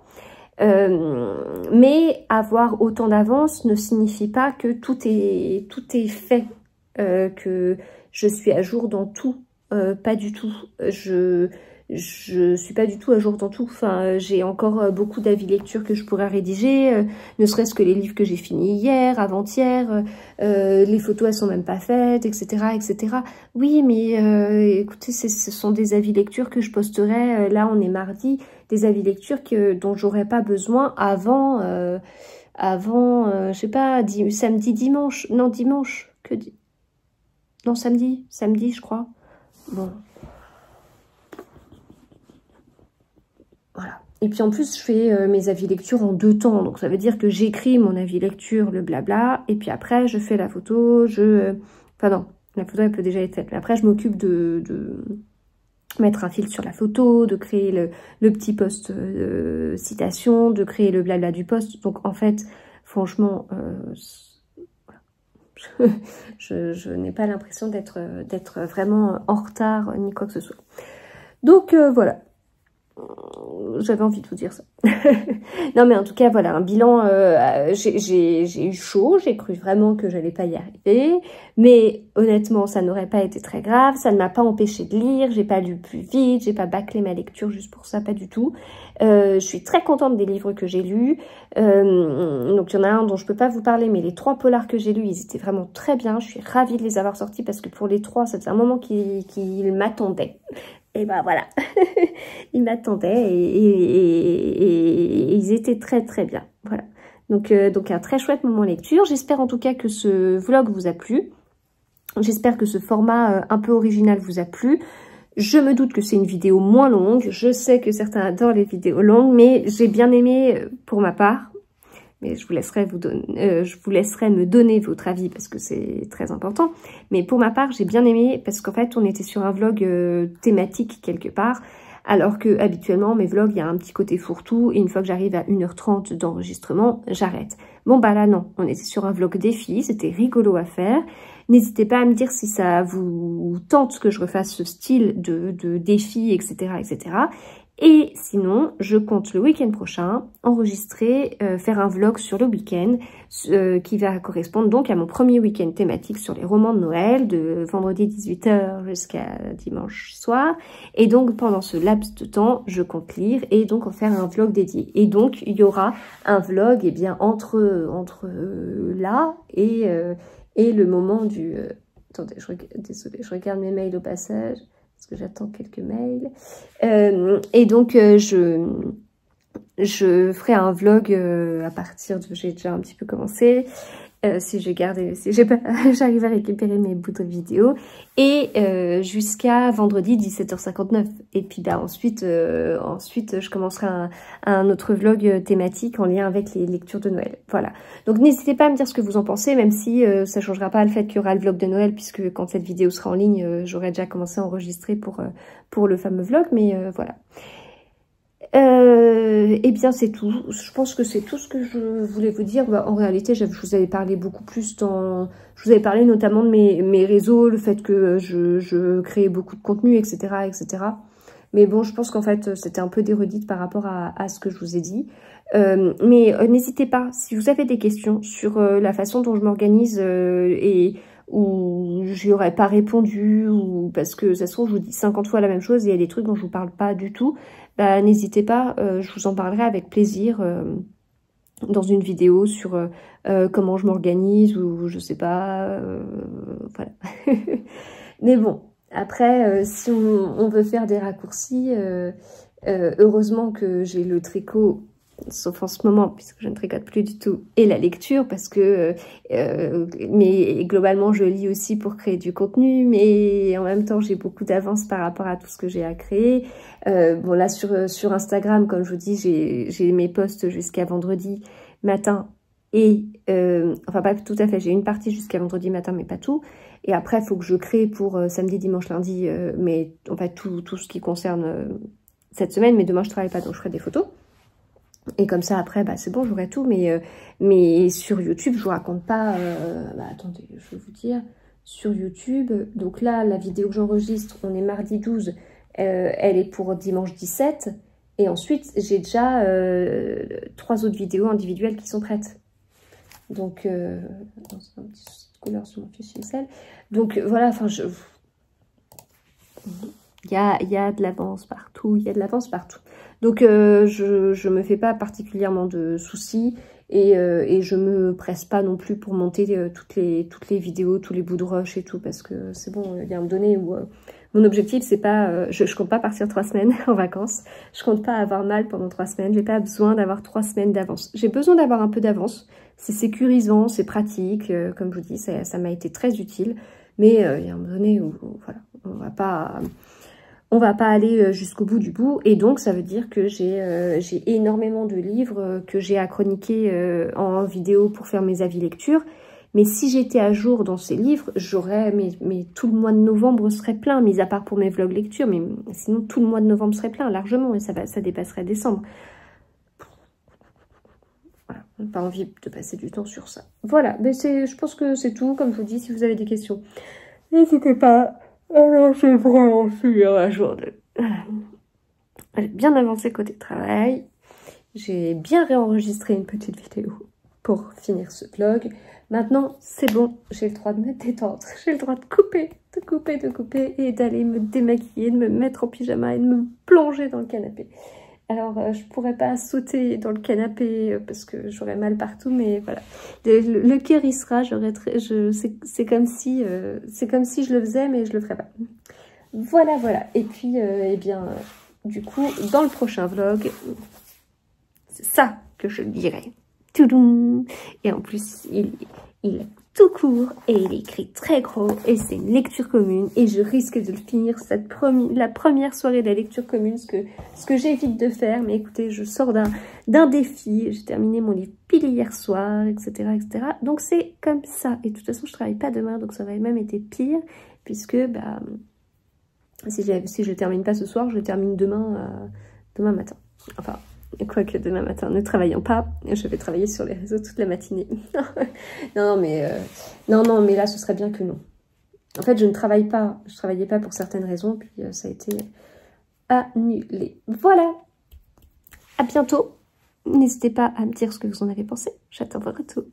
Mais avoir autant d'avance ne signifie pas que tout est fait, que je suis à jour dans tout, pas du tout. Je suis pas du tout à jour dans tout. Enfin, j'ai encore beaucoup d'avis lecture que je pourrais rédiger, ne serait-ce que les livres que j'ai finis hier, avant-hier, les photos elles sont même pas faites, etc., etc. Oui, mais écoutez, ce sont des avis lecture que je posterai. Là, on est mardi, des avis lecture dont j'aurais pas besoin avant, je sais pas, samedi, dimanche, non dimanche, non samedi, je crois. Bon. Voilà. Et puis en plus, je fais mes avis lecture en 2 temps. Donc ça veut dire que j'écris mon avis lecture, le blabla. Et puis après, je fais la photo. Enfin non, la photo, elle peut déjà être faite. Mais après, je m'occupe de mettre un fil sur la photo, de créer le petit post citation, de créer le blabla du post. Donc en fait, franchement, je n'ai pas l'impression d'être vraiment en retard ni quoi que ce soit. Donc voilà. J'avais envie de vous dire ça. Non mais en tout cas voilà, un bilan, j'ai eu chaud, j'ai cru vraiment que j'allais pas y arriver, mais honnêtement ça n'aurait pas été très grave, ça ne m'a pas empêché de lire, j'ai pas lu plus vite, j'ai pas bâclé ma lecture juste pour ça, pas du tout. Je suis très contente des livres que j'ai lus, donc il y en a un dont je peux pas vous parler, mais les 3 polars que j'ai lus, ils étaient vraiment très bien, je suis ravie de les avoir sortis parce que pour les 3, ça faisait un moment qu'ils m'attendaient. Et ben voilà, ils m'attendaient et ils étaient très très bien. Voilà, donc un très chouette moment lecture. J'espère en tout cas que ce vlog vous a plu. J'espère que ce format un peu original vous a plu. Je me doute que c'est une vidéo moins longue. Je sais que certains adorent les vidéos longues, mais j'ai bien aimé pour ma part. Mais je vous laisserai me donner votre avis parce que c'est très important. Mais pour ma part, j'ai bien aimé parce qu'en fait, on était sur un vlog thématique quelque part. Alors que habituellement, mes vlogs, il y a un petit côté fourre-tout. Et une fois que j'arrive à 1h30 d'enregistrement, j'arrête. Bon, bah là, non. On était sur un vlog défi. C'était rigolo à faire. N'hésitez pas à me dire si ça vous tente que je refasse ce style de défi, etc., etc. Et sinon, je compte le week-end prochain enregistrer, faire un vlog sur le week-end qui va correspondre donc à mon premier week-end thématique sur les romans de Noël, de vendredi 18 h jusqu'à dimanche soir. Et donc, pendant ce laps de temps, je compte lire et donc en faire un vlog dédié. Et donc, il y aura un vlog eh bien, entre là et le moment du... attendez, désolée, je regarde mes mails au passage. Parce que j'attends quelques mails. Et donc, je ferai un vlog à partir de... J'ai déjà un petit peu commencé. Si j'arrive à récupérer mes bouts de vidéo. Et jusqu'à vendredi 17h59. Et puis bah, ensuite, je commencerai un autre vlog thématique en lien avec les lectures de Noël. Voilà. Donc n'hésitez pas à me dire ce que vous en pensez, même si ça ne changera pas le fait qu'il y aura le vlog de Noël, puisque quand cette vidéo sera en ligne, j'aurai déjà commencé à enregistrer pour le fameux vlog. Mais voilà. Eh bien c'est tout, je pense que c'est tout ce que je voulais vous dire. Bah, en réalité je vous avais parlé beaucoup plus je vous avais parlé notamment de mes réseaux, le fait que je créais beaucoup de contenu, etc., etc. Mais bon, je pense qu'en fait c'était un peu des redites par rapport à ce que je vous ai dit. Mais n'hésitez pas, si vous avez des questions sur la façon dont je m'organise et où j'y aurais pas répondu, ou parce que ça se trouve je vous dis 50 fois la même chose et il y a des trucs dont je vous parle pas du tout, bah, n'hésitez pas, je vous en parlerai avec plaisir dans une vidéo sur comment je m'organise ou je sais pas, voilà. Mais bon, après, si on veut faire des raccourcis, heureusement que j'ai le tricot, sauf en ce moment, puisque je ne tricote plus du tout, et la lecture, parce que, mais globalement, je lis aussi pour créer du contenu, mais en même temps, j'ai beaucoup d'avance par rapport à tout ce que j'ai à créer. Bon, là, sur Instagram, comme je vous dis, j'ai mes posts jusqu'à vendredi matin, et, enfin, pas tout à fait, j'ai une partie jusqu'à vendredi matin, mais pas tout. Et après, il faut que je crée pour samedi, dimanche, lundi, mais en fait, tout ce qui concerne cette semaine, mais demain, je travaille pas, donc je ferai des photos. Et comme ça, après, bah, c'est bon, j'aurai tout. Mais sur YouTube, je vous raconte pas... bah, attendez, je vais vous dire. Sur YouTube, donc là, la vidéo que j'enregistre, on est mardi 12. Elle est pour dimanche 17. Et ensuite, j'ai déjà 3 autres vidéos individuelles qui sont prêtes. Donc, c'est un petit souci de couleur sur mon fichier Excel. Donc, voilà, enfin, il y a de l'avance partout, il y a de l'avance partout. Donc, je me fais pas particulièrement de soucis et je me presse pas non plus pour monter toutes les vidéos, tous les bouts de rush et tout, parce que c'est bon, il y a un moment donné où mon objectif, c'est pas... je compte pas partir 3 semaines en vacances, je compte pas avoir mal pendant 3 semaines, j'ai pas besoin d'avoir 3 semaines d'avance. J'ai besoin d'avoir un peu d'avance, c'est sécurisant, c'est pratique, comme je vous dis, ça m'a été très utile, mais il y a un moment donné où voilà, on va pas aller jusqu'au bout du bout, et donc ça veut dire que j'ai énormément de livres que j'ai à chroniquer en vidéo pour faire mes avis lecture, Mais si j'étais à jour dans ces livres, j'aurais, mais tout le mois de novembre serait plein, mis à part pour mes vlogs lecture, mais sinon tout le mois de novembre serait plein, largement, et ça dépasserait décembre. Voilà, pas envie de passer du temps sur ça. Voilà, mais je pense que c'est tout, comme je vous dis, si vous avez des questions, n'hésitez pas. Alors, j'ai vraiment suivi la journée. J'ai bien avancé côté travail. J'ai bien réenregistré une petite vidéo pour finir ce vlog. Maintenant, c'est bon, j'ai le droit de me détendre. J'ai le droit de couper et d'aller me démaquiller, de me mettre en pyjama et de me plonger dans le canapé. Alors, je pourrais pas sauter dans le canapé parce que j'aurais mal partout, mais voilà. Le cœur y sera, c'est comme si je le faisais, mais je le ferais pas. Voilà, voilà. Et puis, eh bien, du coup, dans le prochain vlog, c'est ça que je dirais. Toudoum. Et en plus, il est tout court et il est écrit très gros et c'est une lecture commune et je risque de le finir la première soirée de la lecture commune, ce que j'évite de faire. Mais écoutez, je sors d'un défi, j'ai terminé mon livre pile hier soir, etc., etc. Donc c'est comme ça. Et de toute façon, je travaille pas demain, donc ça aurait même été pire, puisque bah, si je le termine pas ce soir, je le termine demain matin. Enfin, quoique demain matin, ne travaillant pas, je vais travailler sur les réseaux toute la matinée. non, mais là, ce serait bien que non. En fait, je ne travaille pas, je travaillais pas pour certaines raisons, puis ça a été annulé. Voilà, à bientôt. N'hésitez pas à me dire ce que vous en avez pensé, j'attends vos retours.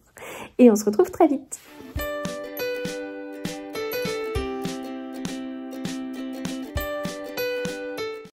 Et on se retrouve très vite.